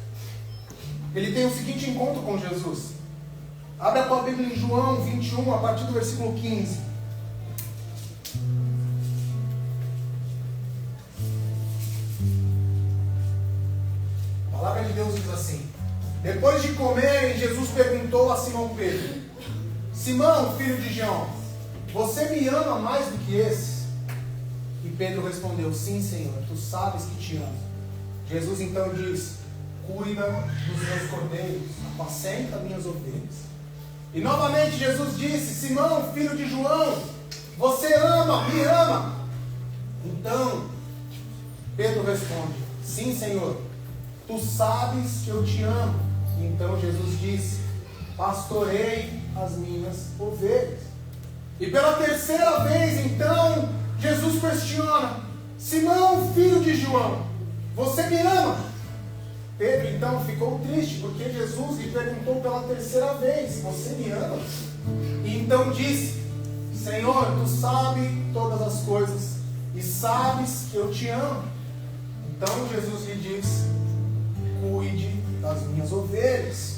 Ele tem o seguinte encontro com Jesus. Abre a tua Bíblia em João 21, a partir do versículo 15. A palavra de Deus diz assim: depois de comerem, Jesus perguntou a Simão Pedro: Simão, filho de João, você me ama mais do que esses? E Pedro respondeu: sim, Senhor, tu sabes que te amo. Jesus então disse: cuida dos meus cordeiros, apacenta minhas ovelhas. E novamente Jesus disse: Simão, filho de João, você me ama? Então Pedro responde: sim, Senhor, tu sabes que eu te amo. E então Jesus disse: pastorei as minhas ovelhas. E pela terceira vez então Jesus questiona: Simão, filho de João, você me ama? Pedro então ficou triste, porque Jesus lhe perguntou pela terceira vez: você me ama? E então disse: Senhor, tu sabes todas as coisas, e sabes que eu te amo. Então Jesus lhe disse: cuide das minhas ovelhas.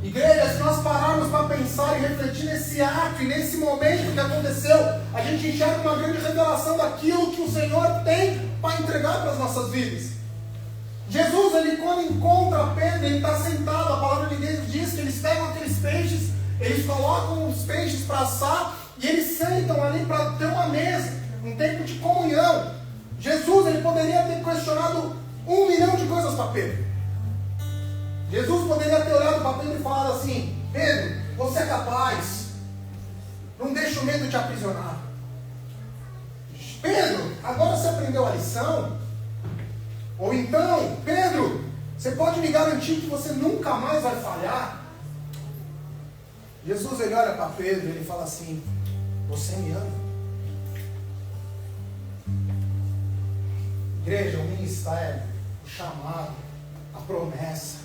Igreja, se nós pararmos para pensar e refletir nesse ato e nesse momento que aconteceu, a gente enxerga uma grande revelação daquilo que o Senhor tem para entregar para as nossas vidas. Jesus, ele quando encontra Pedro, ele está sentado, a palavra de Deus diz que eles pegam aqueles peixes, eles colocam os peixes para assar, e eles sentam ali para ter uma mesa, um tempo de comunhão. Jesus, ele poderia ter questionado 1 milhão de coisas para Pedro. Jesus poderia ter olhado para Pedro e falado assim: Pedro, você é capaz, não deixa o medo te aprisionar. Pedro, agora você aprendeu a lição? Ou então, Pedro, você pode me garantir que você nunca mais vai falhar? Jesus ele olha para Pedro e ele fala assim: você me ama? Igreja, o ministério, o chamado, a promessa,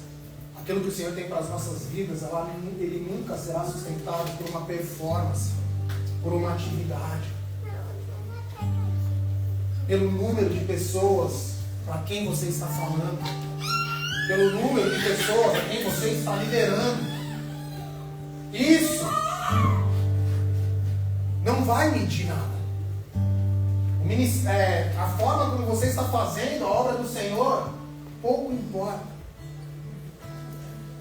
aquilo que o Senhor tem para as nossas vidas, ele nunca será sustentado por uma performance, por uma atividade, pelo número de pessoas para quem você está falando, pelo número de pessoas a quem você está liderando. Isso não vai medir nada. A forma como você está fazendo a obra do Senhor pouco importa,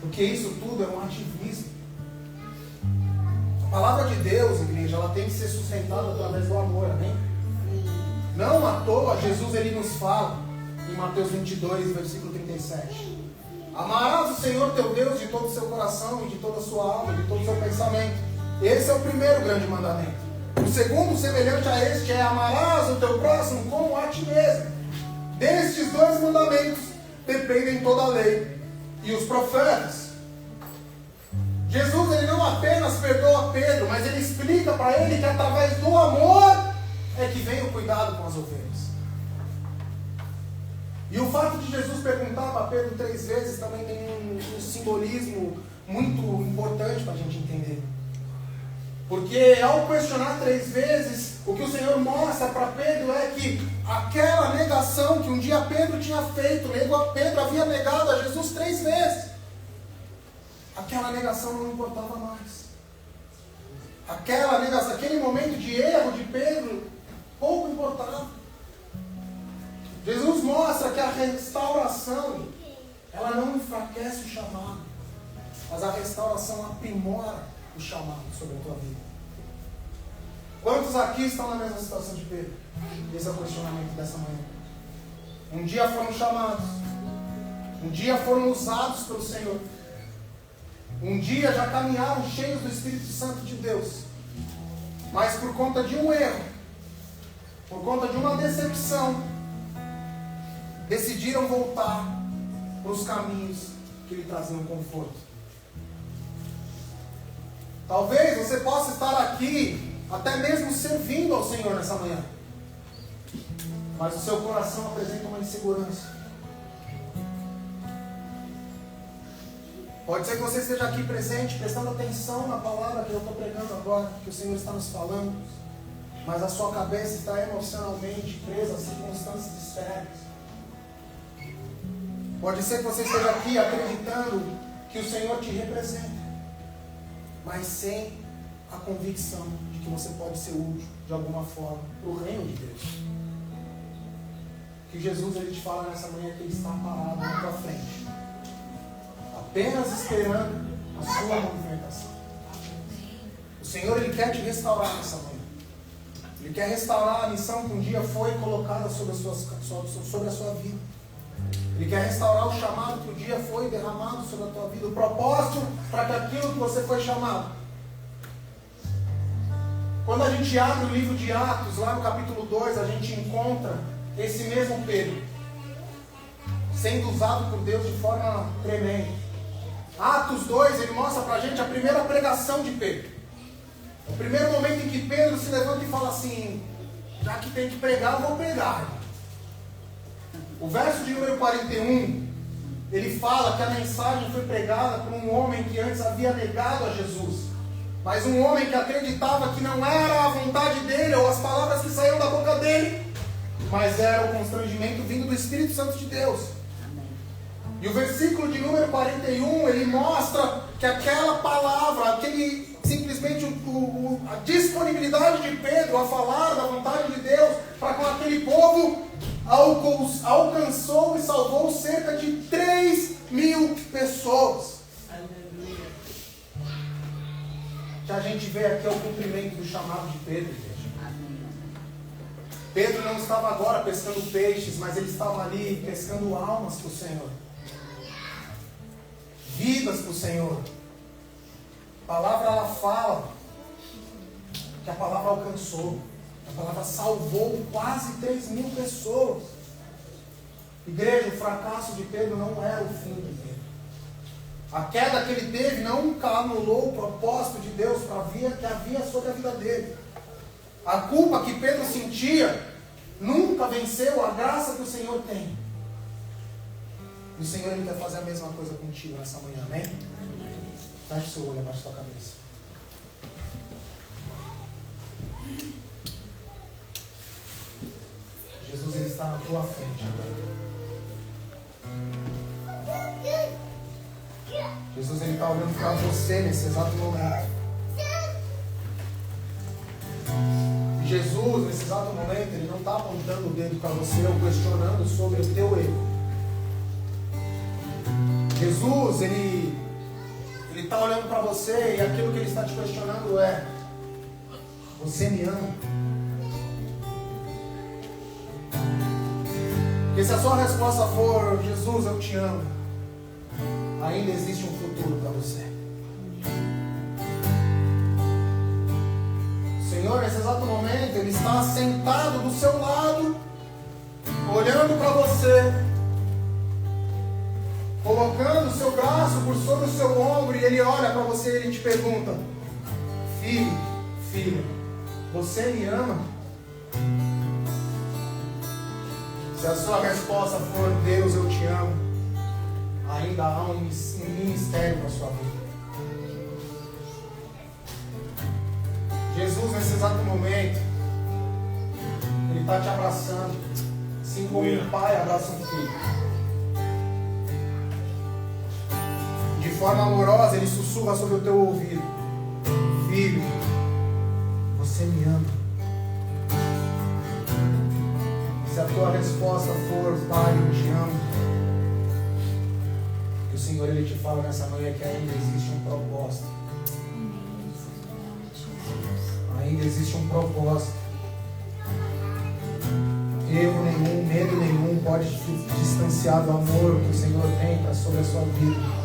porque isso tudo é um ativismo. A palavra de Deus, igreja, ela tem que ser sustentada através do amor, amém? Não à toa Jesus ele nos fala em Mateus 22, versículo 37. Amarás o Senhor teu Deus de todo o seu coração e de toda a sua alma, de todo o seu pensamento. Esse é o primeiro grande mandamento. O segundo, semelhante a este, é: amarás o teu próximo como a ti mesmo. Destes 2 mandamentos dependem toda a lei e os profetas. Jesus ele não apenas perdoa Pedro, mas ele explica para ele que através do amor é que vem o cuidado com as ovelhas. E o fato de Jesus perguntar para Pedro 3 vezes também tem um simbolismo muito importante para a gente entender. Porque ao questionar 3 vezes, o que o Senhor mostra para Pedro é que aquela negação que um dia Pedro tinha feito, Pedro havia negado a Jesus 3 vezes, aquela negação não importava mais. Aquela negação, aquele momento de erro de Pedro, pouco importava. Jesus mostra que a restauração, ela não enfraquece o chamado, mas a restauração aprimora o chamado sobre a tua vida. Quantos aqui estão na mesma situação de Pedro? Esse é o questionamento dessa manhã. Um dia foram chamados, um dia foram usados pelo Senhor, um dia já caminharam cheios do Espírito Santo de Deus, mas por conta de um erro, por conta de uma decepção, decidiram voltar para os caminhos que lhe traziam conforto. Talvez você possa estar aqui, até mesmo servindo ao Senhor nessa manhã, mas o seu coração apresenta uma insegurança. Pode ser que você esteja aqui presente, prestando atenção na palavra que eu estou pregando agora, que o Senhor está nos falando, mas a sua cabeça está emocionalmente presa a circunstâncias externas. Pode ser que você esteja aqui acreditando que o Senhor te representa, mas sem a convicção de que você pode ser útil de alguma forma para o reino de Deus. Que Jesus ele te fala nessa manhã que ele está parado na tua frente, apenas esperando a sua movimentação. O Senhor ele quer te restaurar nessa manhã. Ele quer restaurar a missão que um dia foi colocada sobre a sua vida. Ele quer restaurar o chamado que um dia foi derramado sobre a tua vida. O propósito para que aquilo que você foi chamado. Quando a gente abre o livro de Atos, lá no capítulo 2, a gente encontra esse mesmo Pedro sendo usado por Deus de forma tremenda. Atos 2, ele mostra para a gente a primeira pregação de Pedro. O primeiro momento em que Pedro se levanta e fala assim: já que tem que pregar, eu vou pregar. O verso de número 41, ele fala que a mensagem foi pregada por um homem que antes havia negado a Jesus, mas um homem que acreditava que não era a vontade dele ou as palavras que saíam da boca dele, mas era o constrangimento vindo do Espírito Santo de Deus. E o versículo de número 41, ele mostra que aquela palavra, simplesmente a disponibilidade de Pedro a falar da vontade de Deus para com aquele povo, alcançou e salvou cerca de 3.000 pessoas. Aleluia. Que a gente vê aqui é o cumprimento do chamado de Pedro, igreja. Pedro não estava agora pescando peixes, mas ele estava ali pescando almas para o Senhor, vidas para o Senhor. A palavra ela fala que a palavra alcançou, a palavra salvou quase 3.000 pessoas. Igreja, o fracasso de Pedro não era o fim de Pedro. A queda que ele teve não anulou o propósito de Deus para a vida que havia sobre a vida dele. A culpa que Pedro sentia nunca venceu a graça que o Senhor tem. E o Senhor ele quer fazer a mesma coisa contigo nessa manhã, amém? Feche seu olho abaixo da tua cabeça. Jesus ele está na tua frente agora. Jesus ele está olhando para você nesse exato momento. E Jesus, nesse exato momento, ele não está apontando o dedo para você ou questionando sobre o teu erro. Jesus, ele está olhando para você e aquilo que ele está te questionando é: você me ama? Porque se a sua resposta for: Jesus, eu te amo, ainda existe um futuro para você. O Senhor, nesse exato momento, ele está sentado do seu lado, olhando para você, colocando o seu braço por sobre o seu ombro, e ele olha para você e ele te pergunta: filho, filha, você me ama? Se a sua resposta for: Deus, eu te amo, ainda há um ministério na sua vida. Jesus, nesse exato momento, ele está te abraçando, assim como um pai abraça um filho. De forma amorosa, ele sussurra sobre o teu ouvido: filho, você me ama. resposta for, Pai, eu te amo, que o Senhor Ele te fala nessa manhã que ainda existe um propósito. Ainda existe um propósito. Erro nenhum, medo nenhum pode te distanciar do amor que o Senhor tem sobre a sua vida.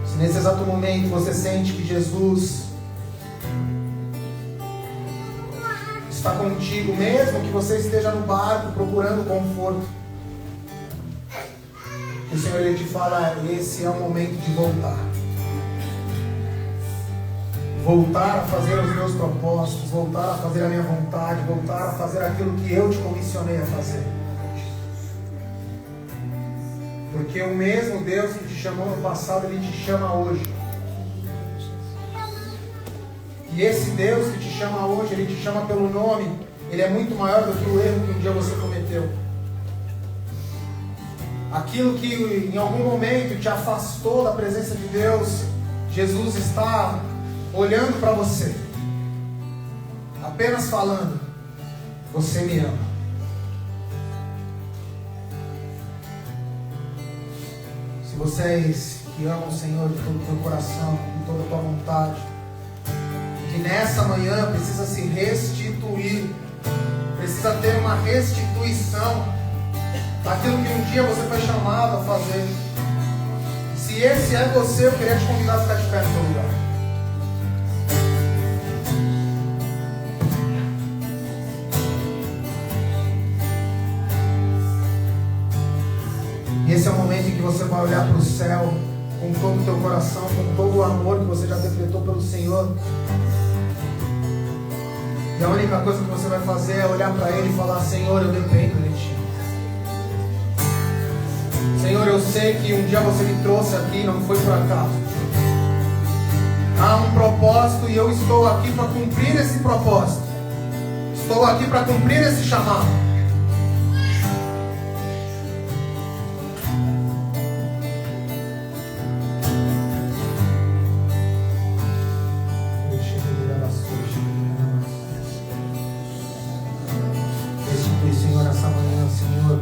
Se nesse exato momento você sente que Jesus está contigo, mesmo que você esteja no barco procurando conforto, o Senhor Ele te fala, esse é o momento de voltar. Voltar a fazer os meus propósitos, voltar a fazer a minha vontade, voltar a fazer aquilo que eu te comissionei a fazer. Porque o mesmo Deus que te chamou no passado, Ele te chama hoje. E esse Deus que te chama hoje, Ele te chama pelo nome, Ele é muito maior do que o erro que um dia você cometeu. Aquilo que em algum momento te afastou da presença de Deus, Jesus está olhando para você, apenas falando, você me ama. Se vocês que amam o Senhor de todo o teu coração, de toda a tua vontade, que nessa manhã precisa se restituir, precisa ter uma restituição daquilo que um dia você foi chamado a fazer. Se esse é você, eu queria te convidar a ficar de pé no teu lugar. E esse é o momento em que você vai olhar para o céu com todo o teu coração, com todo o amor que você já decretou pelo Senhor. E a única coisa que você vai fazer é olhar para Ele e falar, Senhor, eu dependo de Ti. Senhor, eu sei que um dia você me trouxe aqui, não foi por acaso. Há um propósito e eu estou aqui para cumprir esse propósito. Estou aqui para cumprir esse chamado.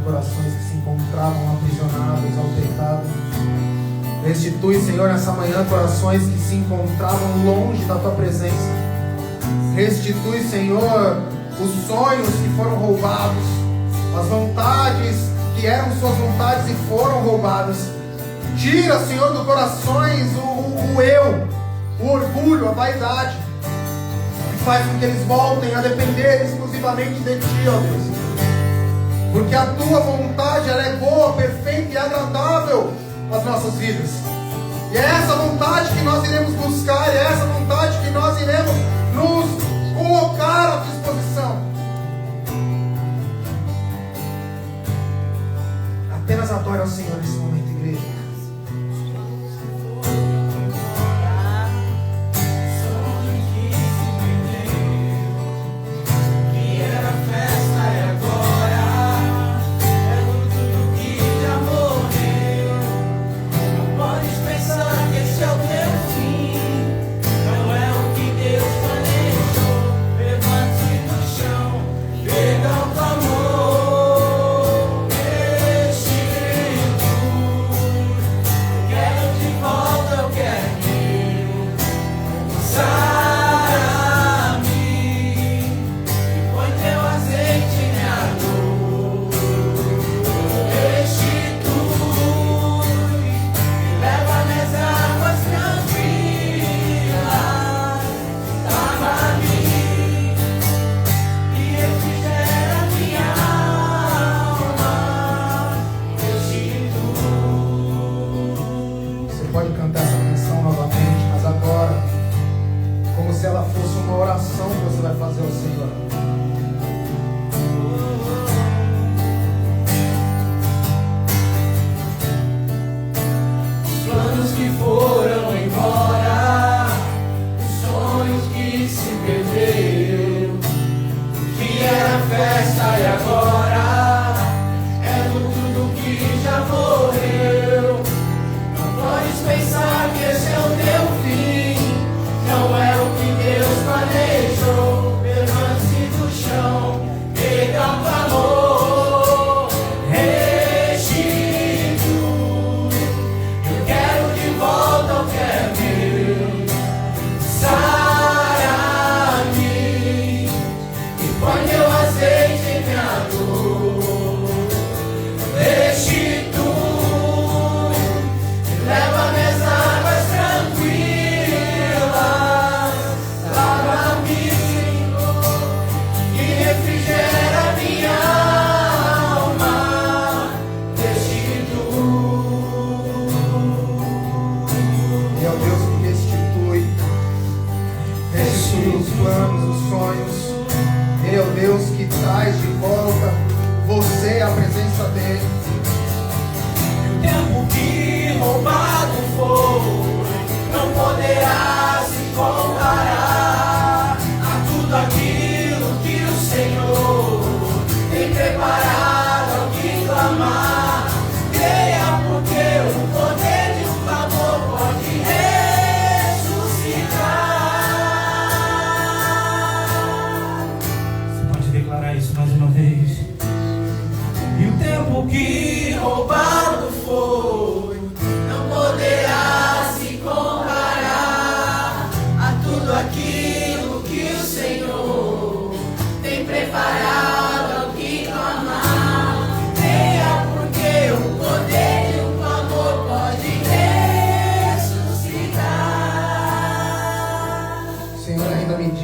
Corações que se encontravam aprisionados ao pecado. Restitui, Senhor, nessa manhã corações que se encontravam longe da Tua presença. Restitui, Senhor, os sonhos que foram roubados, as vontades que eram suas vontades e foram roubadas. Tira, Senhor, dos corações o eu, o orgulho, a vaidade, e faz com que eles voltem a depender exclusivamente de Ti, ó Deus. Porque a Tua vontade, ela é boa, perfeita e agradável às nossas vidas. E é essa vontade que nós iremos buscar, e é essa vontade que nós iremos nos colocar à disposição. Apenas adore ao Senhor nesse momento, igreja. Pensar que esse é o teu fim, não é o que Deus planejou.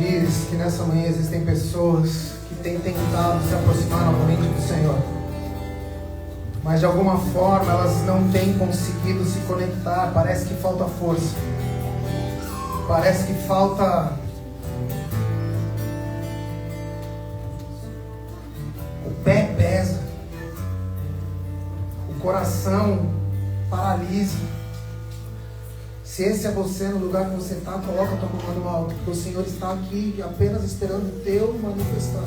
diz que nessa manhã existem pessoas que têm tentado se aproximar novamente do Senhor, mas de alguma forma elas não têm conseguido se conectar. Parece que falta força, parece que falta o pé pesa, o coração paralisa. Se esse é você, no lugar que você está, coloca a tua mão no alto, porque o Senhor está aqui apenas esperando o teu manifestar.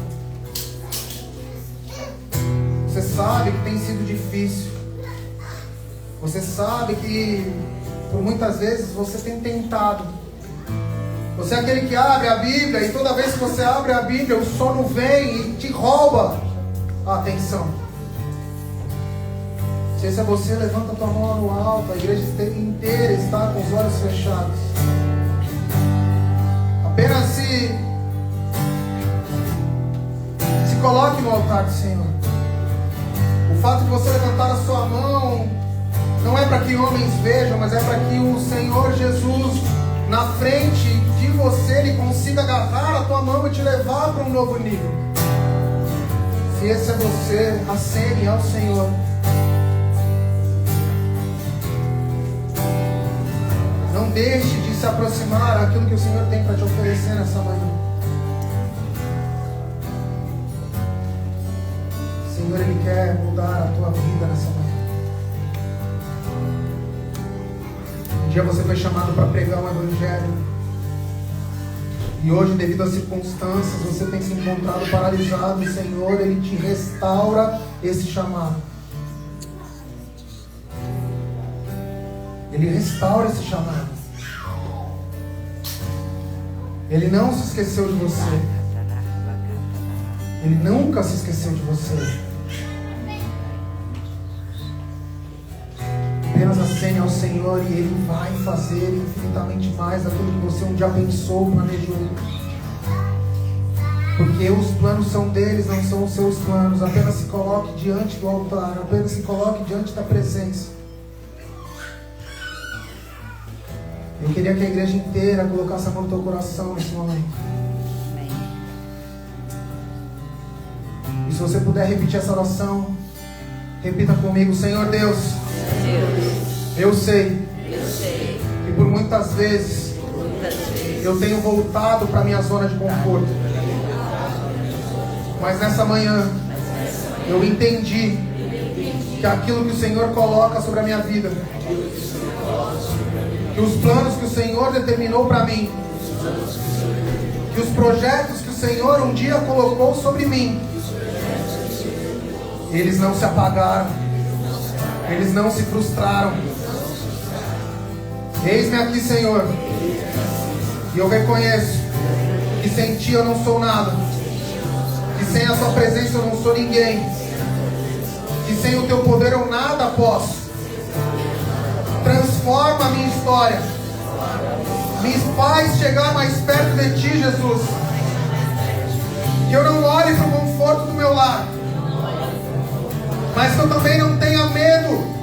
Você sabe que tem sido difícil. Você sabe que por muitas vezes você tem tentado. Você é aquele que abre a Bíblia e toda vez que você abre a Bíblia o sono vem e te rouba a atenção. Se esse é você, levanta a tua mão no alto. A igreja inteira está com os olhos fechados. Apenas se coloque no altar do Senhor. O fato de você levantar a sua mão não é para que homens vejam, mas é para que o Senhor Jesus, na frente de você, Ele consiga agarrar a tua mão e te levar para um novo nível. Se esse é você, acene ao Senhor. Não deixe de se aproximar daquilo que o Senhor tem para te oferecer nessa manhã. O Senhor, Ele quer mudar a tua vida nessa manhã. Um dia você foi chamado para pregar um evangelho. E hoje, devido às circunstâncias, você tem se encontrado paralisado. O Senhor, Ele te restaura esse chamado. Ele restaura esse chamado. Ele não se esqueceu de você. Ele nunca se esqueceu de você. Apenas acene ao Senhor e Ele vai fazer infinitamente mais daquilo que você um dia pensou, planejou. Porque os planos são deles, não são os seus planos. Apenas se coloque diante do altar. Apenas se coloque diante da presença. Eu queria que a igreja inteira colocasse a mão no teu coração nesse momento. E se você puder repetir essa oração, repita comigo. Senhor Deus, eu sei que por muitas vezes eu tenho voltado para a minha zona de conforto. Mas nessa manhã eu entendi que aquilo que o Senhor coloca sobre a minha vida, que os planos que o Senhor determinou para mim, que os projetos que o Senhor um dia colocou sobre mim, eles não se apagaram, eles não se frustraram. Eis-me aqui, Senhor, e eu reconheço que sem Ti eu não sou nada, que sem a Sua presença eu não sou ninguém, que sem o Teu poder eu nada posso. Transforma a minha história, me faz chegar mais perto de Ti, Jesus. Que eu não olhe para o conforto do meu lar, mas que eu também não tenha medo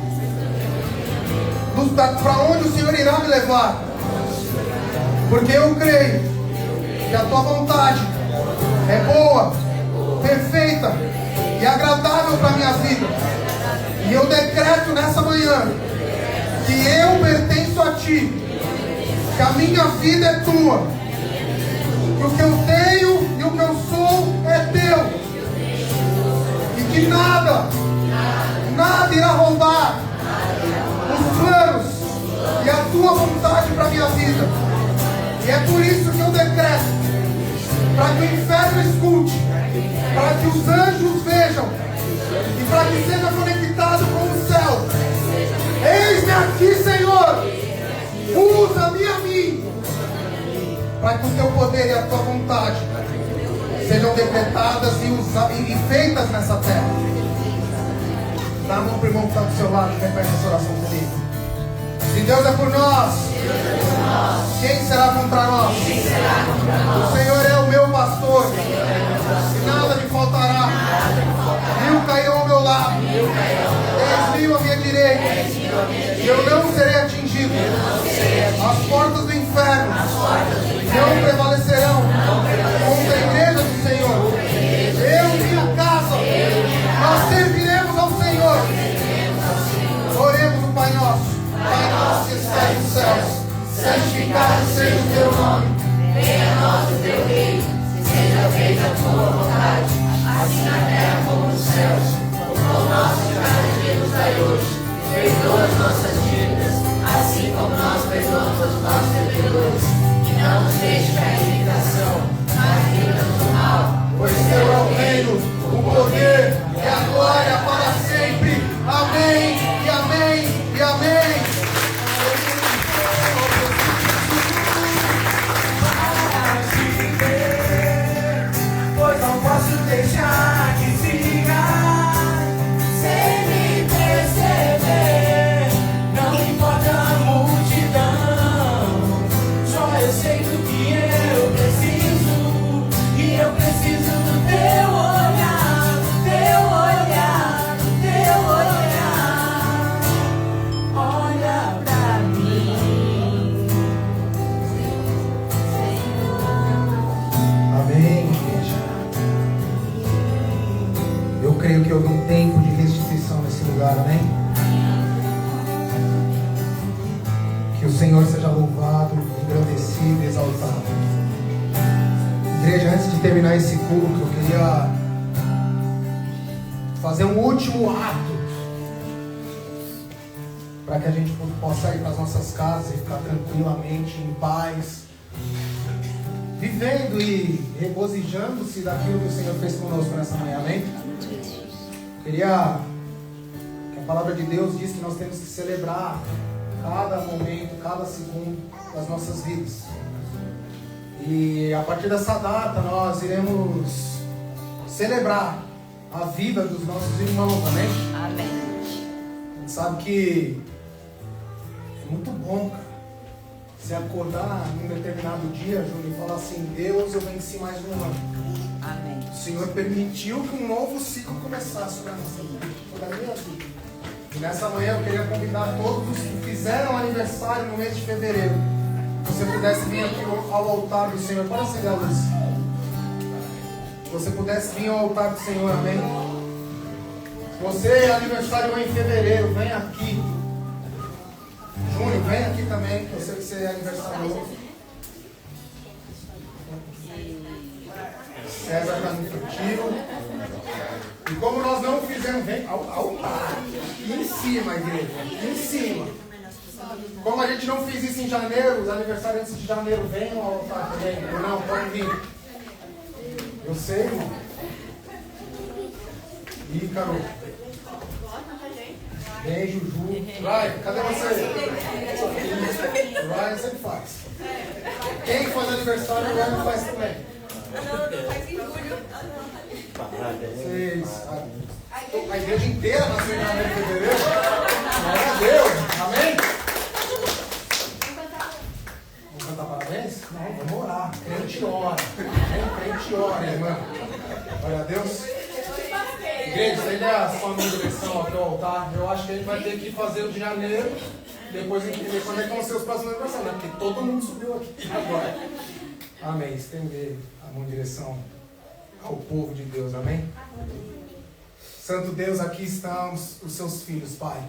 para onde o Senhor irá me levar, porque eu creio que a Tua vontade é boa, perfeita e agradável para a minha vida. E eu decreto nessa manhã que eu pertenço a Ti, que a minha vida é Tua, que o que eu tenho e o que eu sou é Teu, e que nada irá roubar os planos e a Tua vontade para a minha vida. E é por isso que eu decreto, para que o inferno escute, para que os anjos vejam e para que seja conectado com o céu. Eis-me aqui, Senhor, usa-me a mim, para que o Teu poder e a Tua vontade sejam decretadas e feitas nessa terra. Dá a mão para o irmão que está do seu lado e repete essa oração comigo. Se Deus é por nós, quem será contra nós? O Senhor é o meu pastor, e nada me faltará. 1000 cairão ao meu lado, 10.000 à minha direita, e eu não serei atingido. As portas do inferno não prevalecerão céus, santificado seja o teu nome. Venha a nós o teu reino, seja feita a tua vontade, assim na terra como nos céus. O pão nosso de cada dia nos dai hoje. Perdoa as nossas dívidas, assim como nós perdoamos os nossos devedores. E não nos deixe cair em tentação, mas livra-nos do mal. Pois teu é o reino, o poder e a glória para sempre. Amém, e amém, e amém. Pois não posso deixar que siga sem me perceber. Não importa a multidão, só eu sei do que eu preciso. E eu preciso do teu olhar, do teu olhar, do teu olhar. Olha pra mim. Amém, igreja. Eu creio que houve um tempo de restituição nesse lugar, amém? Que o Senhor seja louvado, engrandecido e exaltado. Igreja, antes de terminar esse culto, eu queria fazer um último ato para que a gente possa ir para as nossas casas e ficar tranquilamente, em paz, vivendo e regozijando-se daquilo que o Senhor fez conosco nessa manhã, amém? Queria que a palavra de Deus diz que nós temos que celebrar cada momento, cada segundo das nossas vidas. E a partir dessa data nós iremos celebrar a vida dos nossos irmãos, amém? Amém. A gente sabe que é muito bom, cara, você acordar num determinado dia, Júlio, e falar assim: Deus, eu venci mais um ano. Amém. O Senhor permitiu que um novo ciclo começasse sobre a nossa vida, sobre a minha vida. E nessa manhã eu queria convidar todos os que fizeram aniversário no mês de fevereiro, que você pudesse vir aqui ao altar do Senhor. Pode acender a luz. Se você pudesse vir ao altar do Senhor, amém? Se você é aniversário em fevereiro, vem aqui. Júnior, vem aqui também, que eu sei que você é aniversário. César está no futuro. E como nós não fizemos, vem ao altar. Aqui em cima, igreja. Aqui em cima. Como a gente não fez isso em janeiro, os aniversariantes de janeiro venham ao altar também. Não, pode vir. Eu sei, irmão. Ícaro. Vem, Juju. Vai, cadê você? Vai, sempre faz. Quem faz aniversário agora faz também. Faz em julho. Vocês, a igreja inteira nasceu em janeiro e fevereiro. Glória a Deus. Amém? Vamos cantar parabéns? Não, vamos orar. Crente ora. Crente ora, irmã. Glória a Deus. Igreja, estende a sua mão de direção aqui ao altar. Eu acho que a gente vai ter que fazer o de janeiro. Depois entender quando é que vão ser os próximos aniversários, né? Porque todo mundo subiu aqui agora. Amém. Estender a mão em direção ao povo de Deus, amém? Santo Deus, aqui estamos os seus filhos, Pai.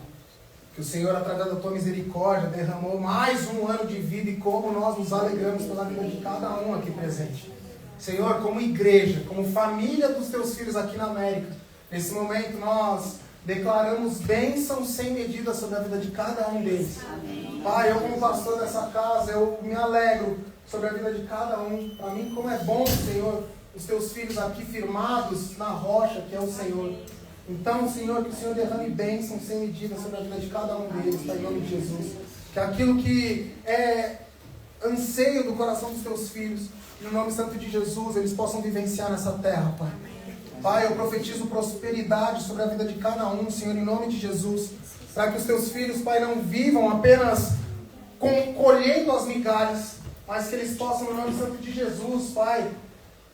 Que o Senhor, através da tua misericórdia, derramou mais um ano de vida e como nós nos alegramos pela vida de cada um aqui presente. Senhor, como igreja, como família dos teus filhos aqui na América, nesse momento nós declaramos bênção sem medida sobre a vida de cada um deles. Pai, eu como pastor dessa casa, eu me alegro sobre a vida de cada um. Para mim, como é bom, Senhor, os teus filhos aqui firmados na rocha que é o Senhor. Então, Senhor, que o Senhor derrame bênção sem medida sobre a vida de cada um deles, tá, em nome de Jesus. Que aquilo que é anseio do coração dos teus filhos, no nome santo de Jesus, eles possam vivenciar nessa terra, Pai. Pai, eu profetizo prosperidade sobre a vida de cada um, Senhor, em nome de Jesus. Para que os teus filhos, Pai, não vivam apenas colhendo as migalhas, mas que eles possam, no nome santo de Jesus, Pai,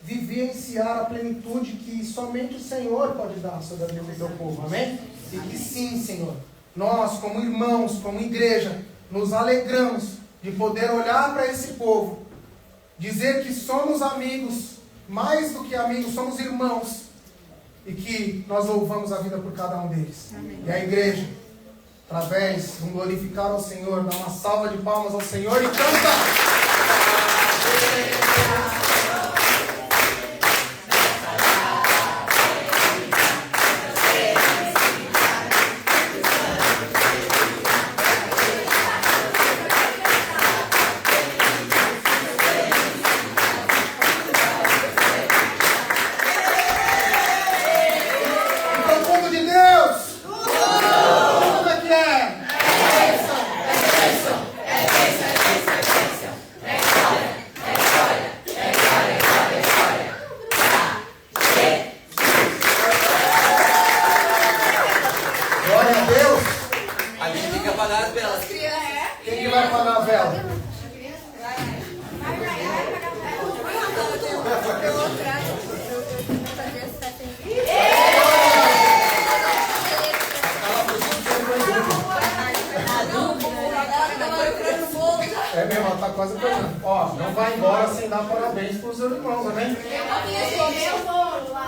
vivenciar a plenitude que somente o Senhor pode dar sobre a vida do teu povo, amém? E que sim, Senhor, nós como irmãos, como igreja, nos alegramos de poder olhar para esse povo, dizer que somos amigos, mais do que amigos, somos irmãos, e que nós louvamos a vida por cada um deles. Amém. E a igreja através de um glorificar ao Senhor, dá uma salva de palmas ao Senhor e canta! É mesmo, ela tá quase pegando. Ó, não vai embora sem dar parabéns pros seus irmãos, amém?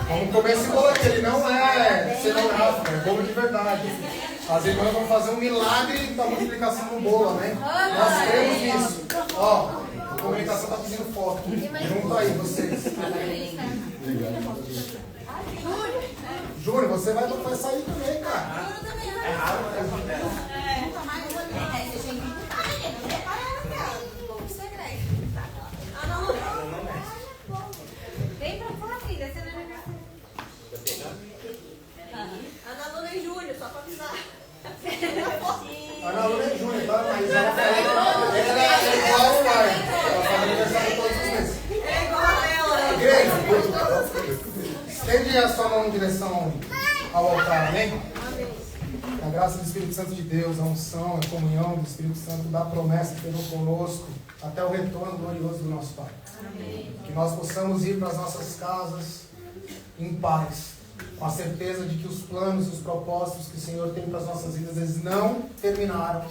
Vamos comer esse bolo aqui, ele não é cenográfico, é bolo de verdade. As irmãs vão fazer um milagre da multiplicação do bolo, amém? Nós cremos nisso. Ó, a comunicação tá pedindo foto. Junto aí, vocês. Júlio, você vai sair também, cara. É raro, Vem pra cá, filha. Você não Ana Luna e Júlio, só pra avisar. Ana Luna e Júlio, tá? Mas ela falou. Ela é igual ao pai. Ela faz aniversário todos os meses. É igual a ela. Igreja, estende a sua mão em direção ao altar, amém? A graça do Espírito Santo de Deus, a unção, a comunhão do Espírito Santo da promessa que teve conosco até o retorno glorioso do nosso Pai. Amém. Que nós possamos ir para as nossas casas em paz, com a certeza de que os planos e os propósitos que o Senhor tem para as nossas vidas, eles não terminaram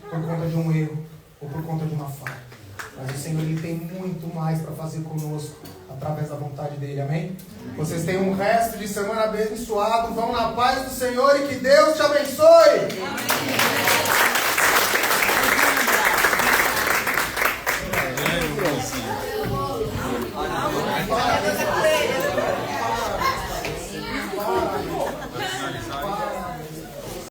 por conta de um erro ou por conta de uma falha. Mas o Senhor, Ele tem muito mais para fazer conosco através da vontade dEle, amém? Vocês têm um resto de semana abençoado, vão na paz do Senhor e que Deus te abençoe! Amém.